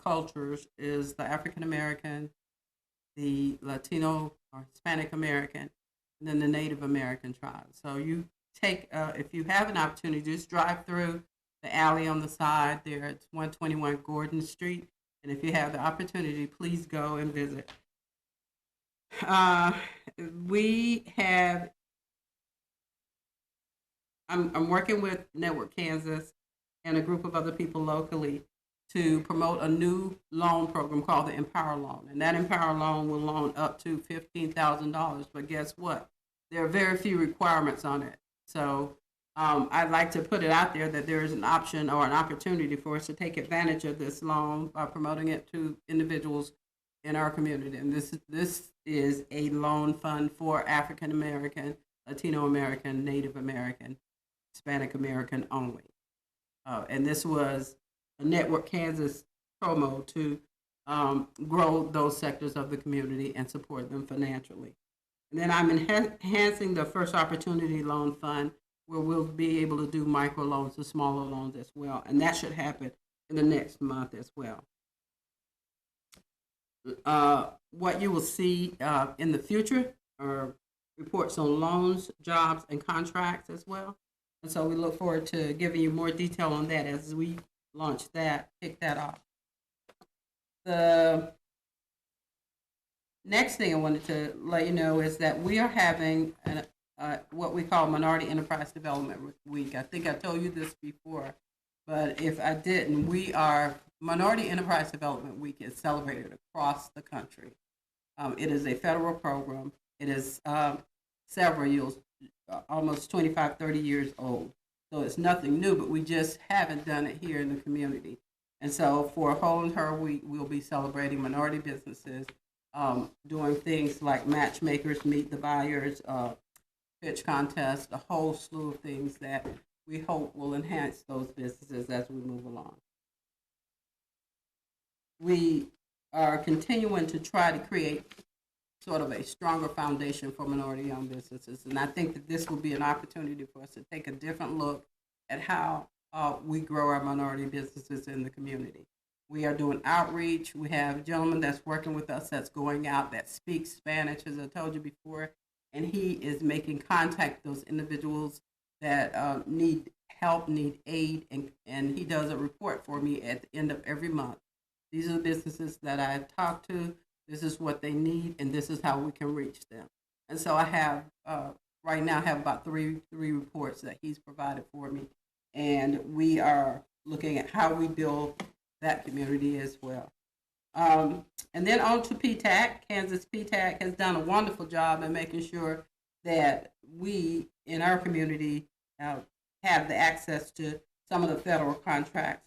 cultures is the African American, the Latino or Hispanic American, and then the Native American tribes. So you take, if you have an opportunity, just drive through the alley on the side there. It's 121 Gordon Street. And if you have the opportunity, please go and visit. we have, I'm working with Network Kansas and a group of other people locally to promote a new loan program called the Empower Loan. And that Empower Loan will loan up to $15,000. But guess what? There are very few requirements on it. So I'd like to put it out there that there is an option or an opportunity for us to take advantage of this loan by promoting it to individuals in our community. And this is a loan fund for African American, Latino American, Native American, Hispanic American only. And this was a Network Kansas promo to grow those sectors of the community and support them financially. And then I'm enhancing the First Opportunity Loan Fund, where we'll be able to do microloans and smaller loans as well. And that should happen in the next month as well. What you will see in the future are reports on loans, jobs, and contracts as well. And so we look forward to giving you more detail on that as we launch that, kick that off. The next thing I wanted to let you know is that we are having what we call Minority Enterprise Development Week. I think I told you this before, but if I didn't, Minority Enterprise Development Week is celebrated across the country. It is a federal program. It is several years, almost 25, 30 years old. So it's nothing new, but we just haven't done it here in the community. And so for Whole and Her Week, we'll be celebrating minority businesses, doing things like matchmakers, meet the buyers, pitch contests, a whole slew of things that we hope will enhance those businesses as we move along. We are continuing to try to create sort of a stronger foundation for minority-owned businesses. And I think that this will be an opportunity for us to take a different look at how we grow our minority businesses in the community. We are doing outreach. We have a gentleman that's working with us that's going out that speaks Spanish, as I told you before, and he is making contact with those individuals that need help, need aid, and he does a report for me at the end of every month. These are the businesses that I talk to. This is what they need, and this is how we can reach them. And so I have, right now, I have about three reports that he's provided for me. And we are looking at how we build that community as well. And then on to PTAC. Kansas PTAC has done a wonderful job in making sure that we, in our community, have the access to some of the federal contracts.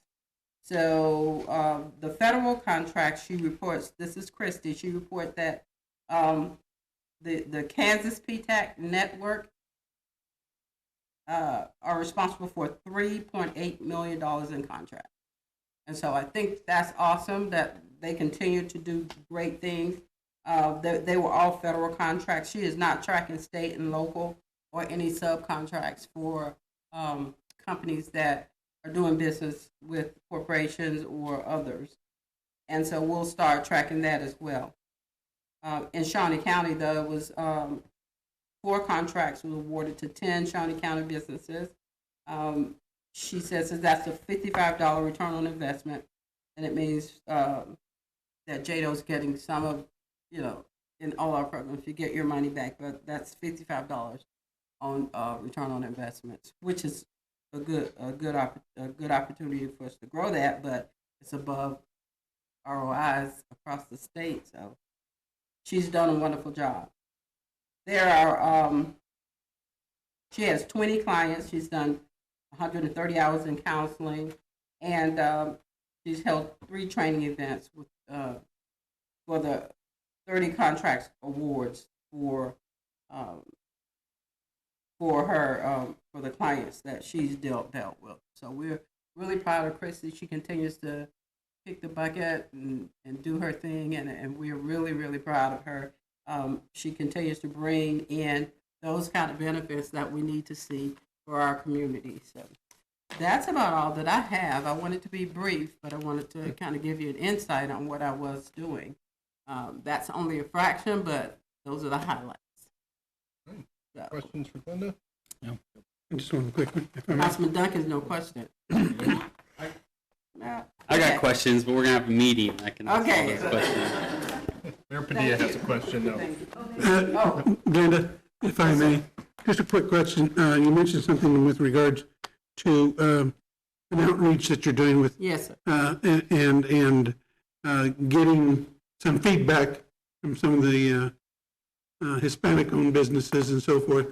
So the federal contracts, she reports, this is Christy, she reports that the Kansas PTAC network are responsible for $3.8 million in contracts. And so I think that's awesome that they continue to do great things. They were all federal contracts. She is not tracking state and local or any subcontracts for companies that are doing business with corporations or others. And so we'll start tracking that as well. In Shawnee County, there was 4 contracts were awarded to 10 Shawnee County businesses. She says that that's a $55 return on investment, and it means that JEDO's getting some of, in all our programs, you get your money back, but that's $55 on return on investments, which is a good opportunity for us to grow that, but it's above ROIs across the state. So she's done a wonderful job. There are she has 20 clients. She's done 130 hours in counseling, and she's held 3 training events with for the 30 contracts awards for her for the clients that she's dealt with. So we're really proud of Christy. She continues to kick the bucket and do her thing, and we're really, really proud of her. She continues to bring in those kind of benefits that we need to see for our community. So that's about all that I have. I wanted to be brief, but I wanted to kind of give you an insight on what I was doing. That's only a fraction, but those are the highlights. So, Questions for Glenda? No. Just one quick one. Councilman Duncan's no question. I got questions, but we're gonna have a meeting. I can ask all Okay. those questions. Mayor Padilla has a question, though. Glenda, if I may, just a quick question. You mentioned something with regards to an outreach that you're doing with, Yes, sir. and getting some feedback from some of the Hispanic-owned businesses and so forth,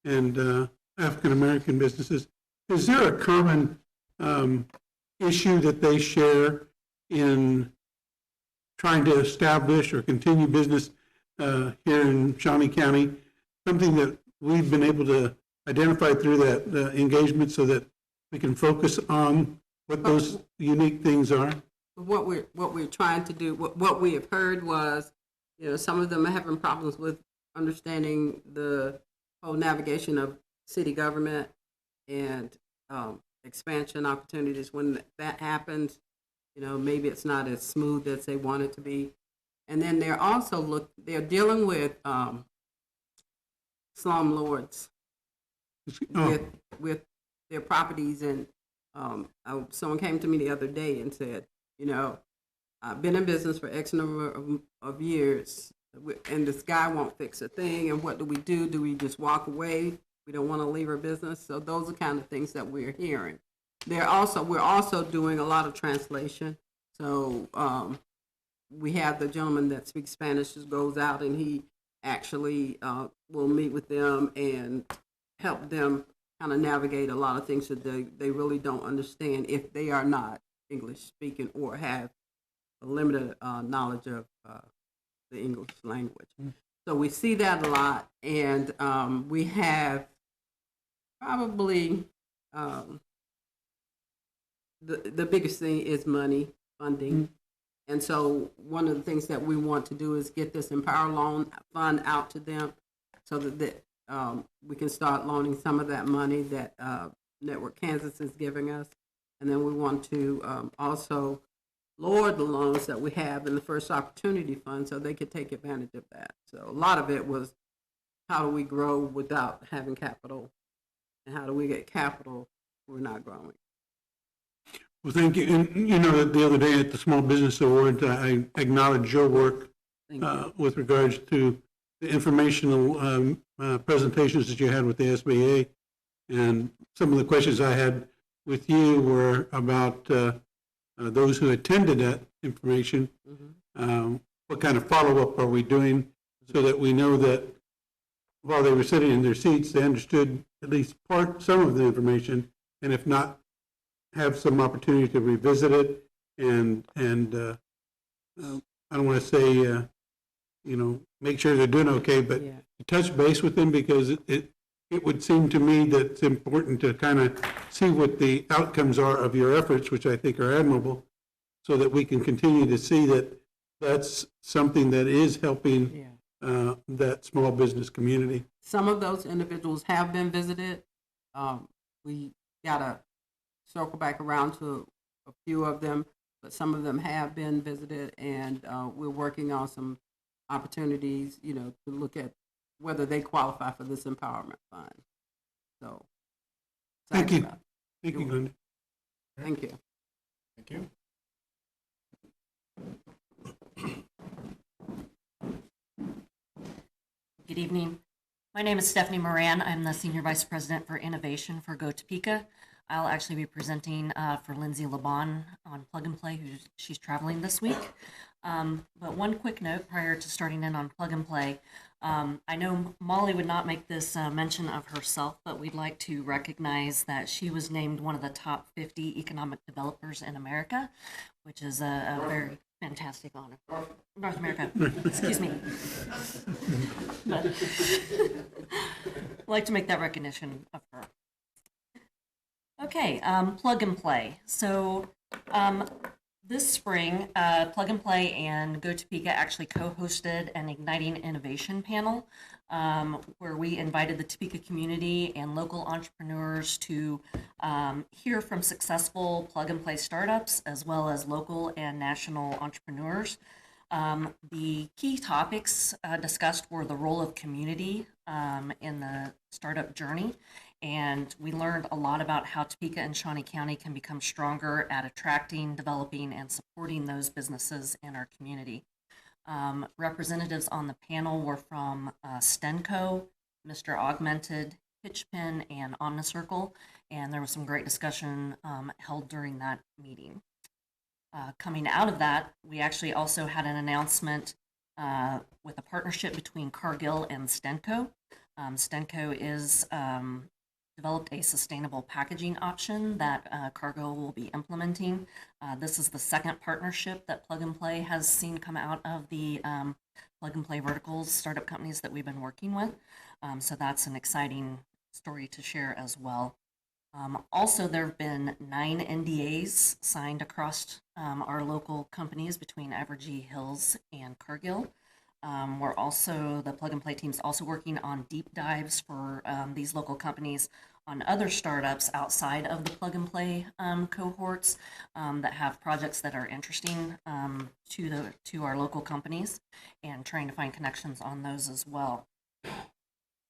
and African-American businesses. Is there a common issue that they share in trying to establish or continue business here in Shawnee County? Something that we've been able to identify through that engagement so that we can focus on what those unique things are? What we're trying to do, what we have heard was, some of them are having problems with understanding the whole navigation of city government and expansion opportunities. When that happens, maybe it's not as smooth as they want it to be. And then they're dealing with slumlords with their properties. And someone came to me the other day and said, I've been in business for X number of years, and this guy won't fix a thing. And what do we do? Do we just walk away? We don't want to leave our business. So those are kind of things that we're hearing. We're also doing a lot of translation. So we have the gentleman that speaks Spanish just goes out, and he actually will meet with them and help them kind of navigate a lot of things that they really don't understand if they are not English speaking or have a limited knowledge of the English language. So we see that a lot, and we have probably the biggest thing is money, funding. And so one of the things that we want to do is get this Empower Loan Fund out to them so that we can start loaning some of that money that Network Kansas is giving us. And then we want to also lower the loans that we have in the First Opportunity Fund so they could take advantage of that. So a lot of it was, how do we grow without having capital? And how do we get capital if we're not growing? Well, thank you. And the other day at the Small Business Awards, I acknowledged your work with regards to the informational presentations that you had with the SBA. And some of the questions I had with you were about those who attended that information. What kind of follow-up are we doing so that we know that while they were sitting in their seats, they understood at least some of the information, and if not, have some opportunity to revisit it. And I don't want to say, make sure they're doing okay, but touch base with them, because it would seem to me that it's important to kind of see what the outcomes are of your efforts, which I think are admirable, so that we can continue to see that that's something that is helping that small business community. Some of those individuals have been visited. We got to circle back around to a few of them, but some of them have been visited, and we're working on some opportunities, to look at whether they qualify for this empowerment fund. So, thank you. Thank you, Glenda. Thank you. Thank you. Good evening. My name is Stephanie Moran. I'm the Senior Vice President for Innovation for Go Topeka. I'll actually be presenting for Lindsay Laban on Plug and Play, she's traveling this week. But one quick note prior to starting in on Plug and Play. I know Molly would not make this mention of herself, but we'd like to recognize that she was named one of the top 50 economic developers in America, which is a very fantastic honor. North America, excuse me. But I'd like to make that recognition of her. Okay, Plug and Play. So this spring, Plug and Play and Go Topeka actually co-hosted an Igniting Innovation panel where we invited the Topeka community and local entrepreneurs to hear from successful Plug and Play startups as well as local and national entrepreneurs. The key topics discussed were the role of community in the startup journey, and we learned a lot about how Topeka and Shawnee County can become stronger at attracting, developing, and supporting those businesses in our community. Representatives on the panel were from Stenco, Mr. Augmented, Pitchpin, and Omnicircle, and there was some great discussion held during that meeting. Coming out of that, we actually also had an announcement with a partnership between Cargill and Stenco. Stenco is developed a sustainable packaging option that Cargill will be implementing. This is the second partnership that Plug and Play has seen come out of the Plug and Play verticals startup companies that we've been working with. So that's an exciting story to share as well. Also, there have been 9 NDAs signed across our local companies between Evergy Hills and Cargill. The Plug and Play team's also working on deep dives for these local companies on other startups outside of the Plug and Play cohorts that have projects that are interesting to our local companies, and trying to find connections on those as well.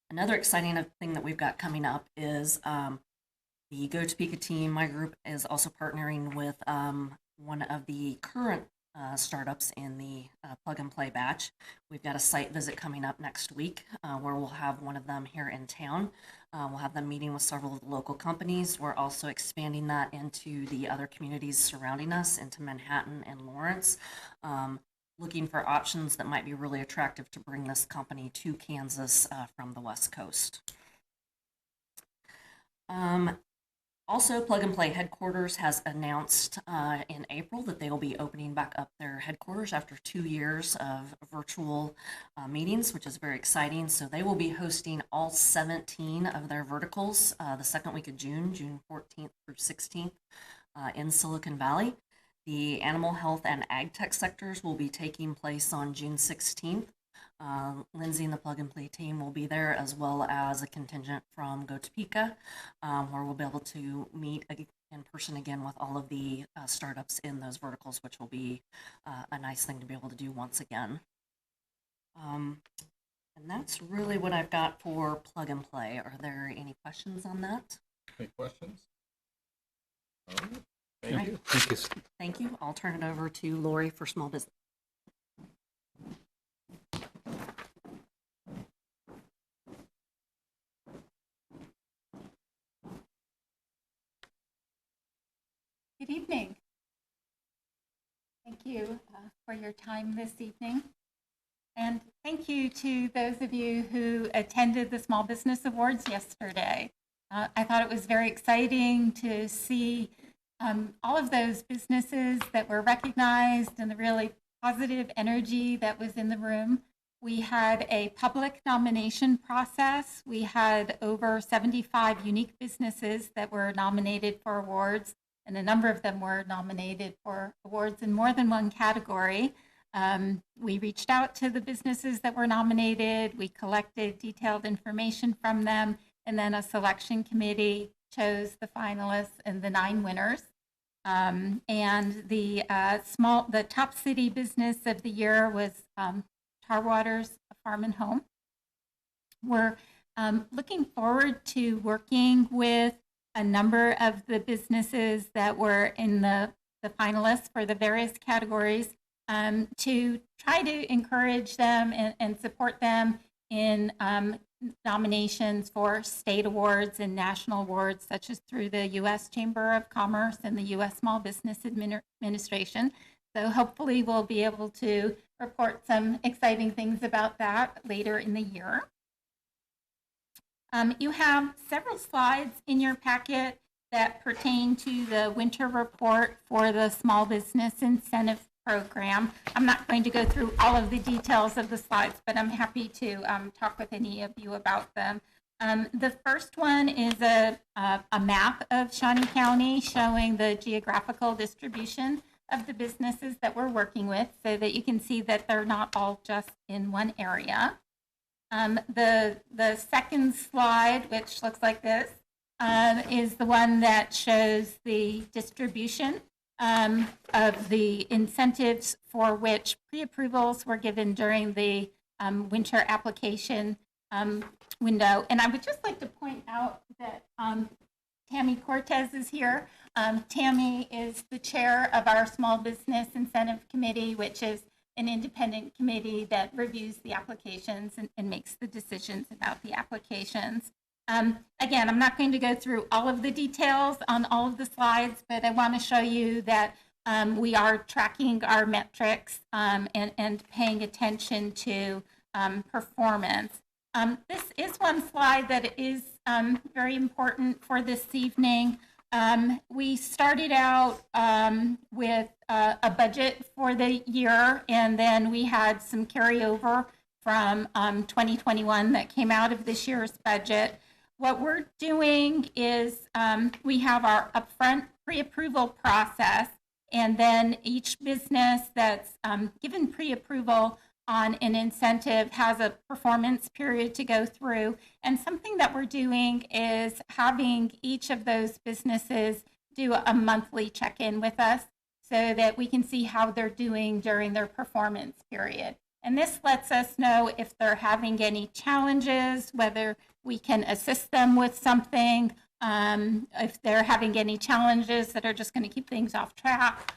Another exciting thing that we've got coming up is the Go Topeka team, my group, is also partnering with one of the current startups in the Plug and Play batch. We've got a site visit coming up next week where we'll have one of them here in town. We'll have them meeting with several of the local companies. We're also expanding that into the other communities surrounding us, into Manhattan and Lawrence, looking for options that might be really attractive to bring this company to Kansas from the West Coast. Also, Plug and Play headquarters has announced in April that they will be opening back up their headquarters after 2 years of virtual meetings, which is very exciting. So they will be hosting all 17 of their verticals the second week of June, June 14th through 16th in Silicon Valley. The animal health and ag tech sectors will be taking place on June 16th. Lindsay and the Plug and Play team will be there, as well as a contingent from Go Topeka, where we'll be able to meet in person again with all of the startups in those verticals, which will be a nice thing to be able to do once again. And that's really what I've got for Plug and Play. Are there any questions on that? Any questions? All right. Thank you. Thank you. Thank you. I'll turn it over to Lori for small business. Good evening. Thank you for your time this evening. And thank you to those of you who attended the Small Business Awards yesterday. I thought it was very exciting to see all of those businesses that were recognized and the really positive energy that was in the room. We had a public nomination process. We had over 75 unique businesses that were nominated for awards, and a number of them were nominated for awards in more than one category. We reached out to the businesses that were nominated. We collected detailed information from them, and then a selection committee chose the finalists and the 9 winners. And the top city business of the year was Tarwater's Farm and Home. We're looking forward to working with a number of the businesses that were in the finalists for the various categories to try to encourage them and support them in nominations for state awards and national awards, such as through the U.S. Chamber of Commerce and the U.S. Small Business Administration. So hopefully we'll be able to report some exciting things about that later in the year. You have several slides in your packet that pertain to the winter report for the Small Business Incentive Program. I'm not going to go through all of the details of the slides, but I'm happy to talk with any of you about them. The first one is a map of Shawnee County showing the geographical distribution of the businesses that we're working with, so that you can see that they're not all just in one area. The second slide, which looks like this, is the one that shows the distribution of the incentives for which pre-approvals were given during the winter application window. And I would just like to point out that Tammy Cortez is here. Tammy is the chair of our Small Business Incentive Committee, which is an independent committee that reviews the applications and makes the decisions about the applications. Again, I'm not going to go through all of the details on all of the slides, but I want to show you that we are tracking our metrics and paying attention to performance. This is one slide that is very important for this evening. We started out with a budget for the year, and then we had some carryover from 2021 that came out of this year's budget. What we're doing is we have our upfront pre-approval process, and then each business that's given pre-approval on an incentive has a performance period to go through. And something that we're doing is having each of those businesses do a monthly check-in with us so that we can see how they're doing during their performance period. And this lets us know if they're having any challenges, whether we can assist them with something, if they're having any challenges that are just going to keep things off track,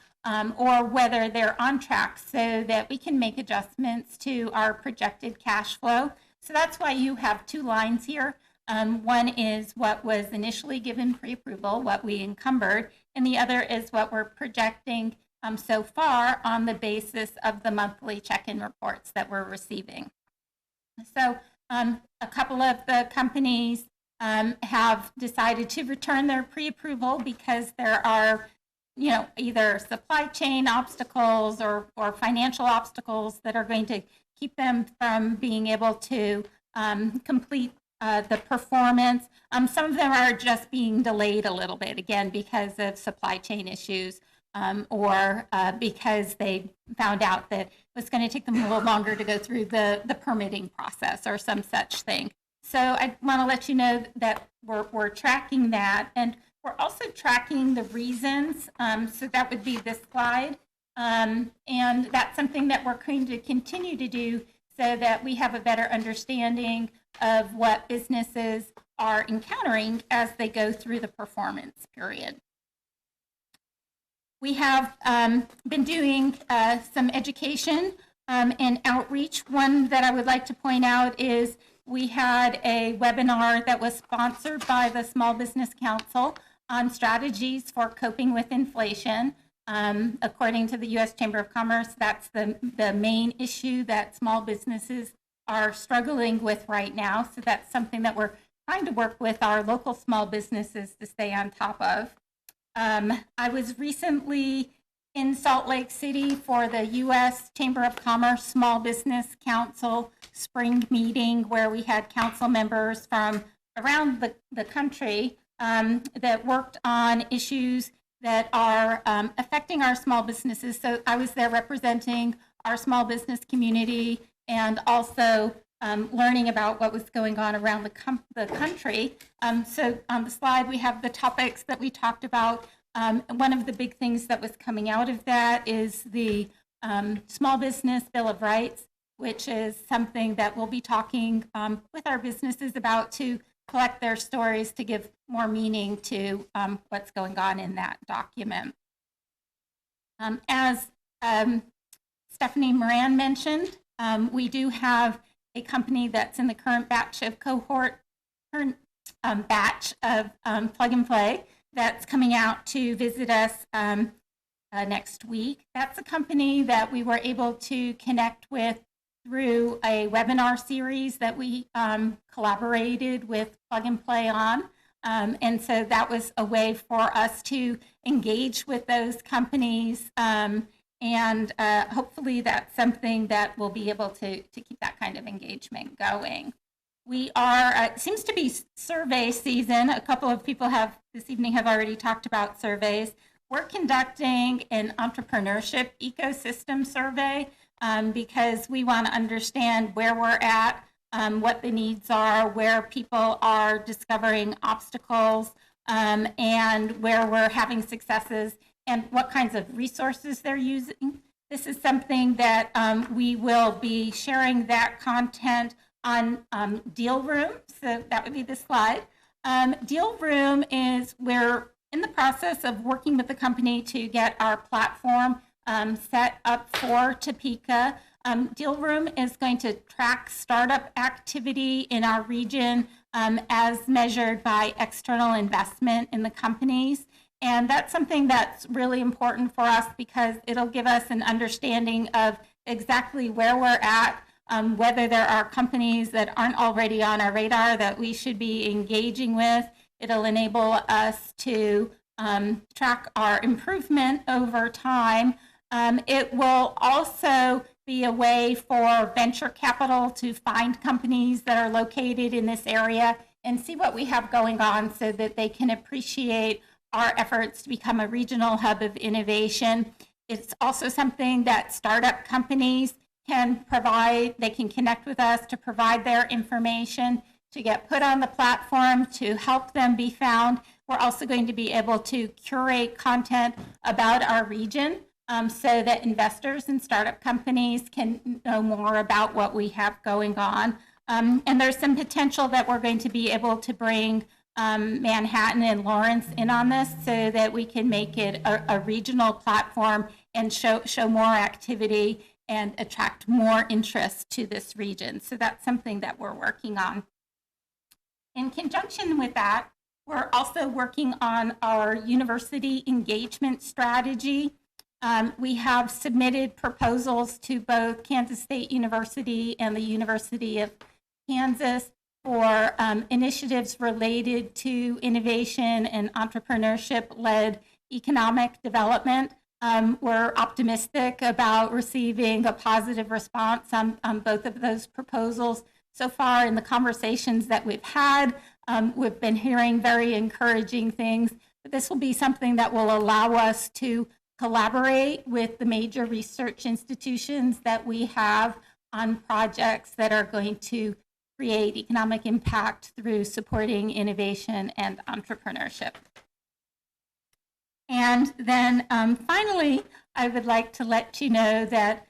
or whether they're on track so that we can make adjustments to our projected cash flow. So that's why you have two lines here. One is what was initially given pre-approval, what we encumbered, and the other is what we're projecting so far on the basis of the monthly check-in reports that we're receiving. So a couple of the companies have decided to return their pre-approval because there are either supply chain obstacles or financial obstacles that are going to keep them from being able to complete the performance. Some of them are just being delayed a little bit, again, because of supply chain issues or because they found out that it was going to take them a little longer to go through the permitting process or some such thing. So I want to let you know that we're tracking that, and we're also tracking the reasons. So that would be this slide, and that's something that we're going to continue to do so that we have a better understanding of what businesses are encountering as they go through the performance period. We have been doing some education and outreach. One that I would like to point out is we had a webinar that was sponsored by the Small Business Council on strategies for coping with inflation. According to the U.S. Chamber of Commerce, that's the main issue that small businesses are struggling with right now. So that's something that we're trying to work with our local small businesses to stay on top of. I was recently in Salt Lake City for the U.S. Chamber of Commerce Small Business Council spring meeting, where we had council members from around the country that worked on issues that are affecting our small businesses. So I was there representing our small business community and also learning about what was going on around the country. So on the slide, we have the topics that we talked about. One of the big things that was coming out of that is the Small Business Bill of Rights, which is something that we'll be talking with our businesses about to collect their stories to give more meaning to what's going on in that document. As Stephanie Moran mentioned, we do have a company that's in the current batch of Plug and Play that's coming out to visit us next week. That's a company that we were able to connect with through a webinar series that we collaborated with Plug and Play on. And so that was a way for us to engage with those companies. And hopefully that's something that we'll be able to keep that kind of engagement going. We are, it seems to be survey season. A couple of people this evening have already talked about surveys. We're conducting an entrepreneurship ecosystem survey because we want to understand where we're at, what the needs are, where people are discovering obstacles, and where we're having successes, and what kinds of resources they're using. This is something that we will be sharing that content on Deal Room. So that would be the slide. Deal Room is we're in the process of working with the company to get our platform set up for Topeka. Deal Room is going to track startup activity in our region as measured by external investment in the companies. And that's something that's really important for us because it'll give us an understanding of exactly where we're at, whether there are companies that aren't already on our radar that we should be engaging with. It'll enable us to track our improvement over time. It will also be a way for venture capital to find companies that are located in this area and see what we have going on so that they can appreciate our efforts to become a regional hub of innovation. It's also something that startup companies can provide. They can connect with us to provide their information, to get put on the platform, to help them be found. We're also going to be able to curate content about our region so that investors and startup companies can know more about what we have going on. And there's some potential that we're going to be able to bring Manhattan and Lawrence in on this so that we can make it a regional platform and show more activity and attract more interest to this region. So that's something that we're working on. In conjunction with that, we're also working on our university engagement strategy. We have submitted proposals to both Kansas State University and the University of Kansas for initiatives related to innovation and entrepreneurship-led economic development. We're optimistic about receiving a positive response on both of those proposals. So far in the conversations that we've had, we've been hearing very encouraging things. But this will be something that will allow us to collaborate with the major research institutions that we have on projects that are going to create economic impact through supporting innovation and entrepreneurship. And then finally, I would like to let you know that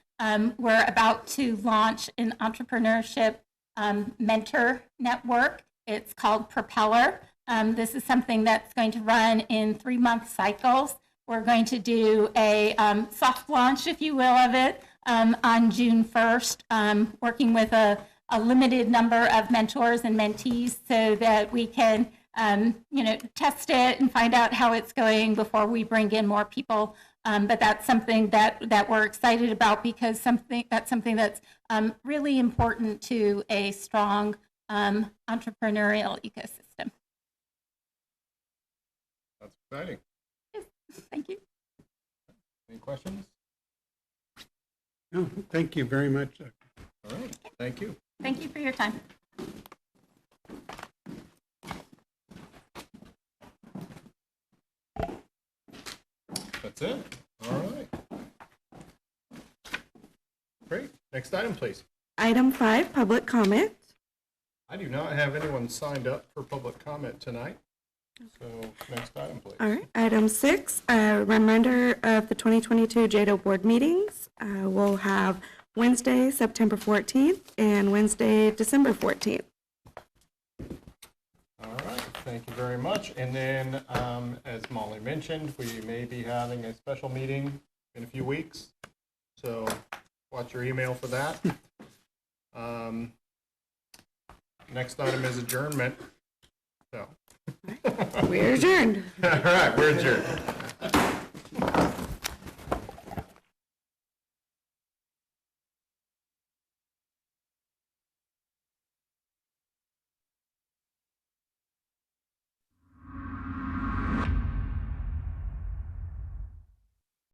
we're about to launch an entrepreneurship mentor network. It's called Propeller. This is something that's going to run in 3-month cycles. We're going to do a soft launch, if you will, of it on June 1st, working with a limited number of mentors and mentees so that we can test it and find out how it's going before we bring in more people. But that's something that we're excited about because that's something that's really important to a strong entrepreneurial ecosystem. That's exciting. Yes, thank you. Any questions? No, thank you very much. All right, thank you. Thank you for your time. That's it. All right. Great. Next item, please. Item 5, public comment. I do not have anyone signed up for public comment tonight. So next item, please. All right. Item 6, a reminder of the 2022 JEDO board meetings. We'll have Wednesday, September 14th and Wednesday, December 14th. All right, thank you very much. And then, as Molly mentioned, we may be having a special meeting in a few weeks. So watch your email for that. Next item is adjournment. So. We're adjourned. All right, we're adjourned.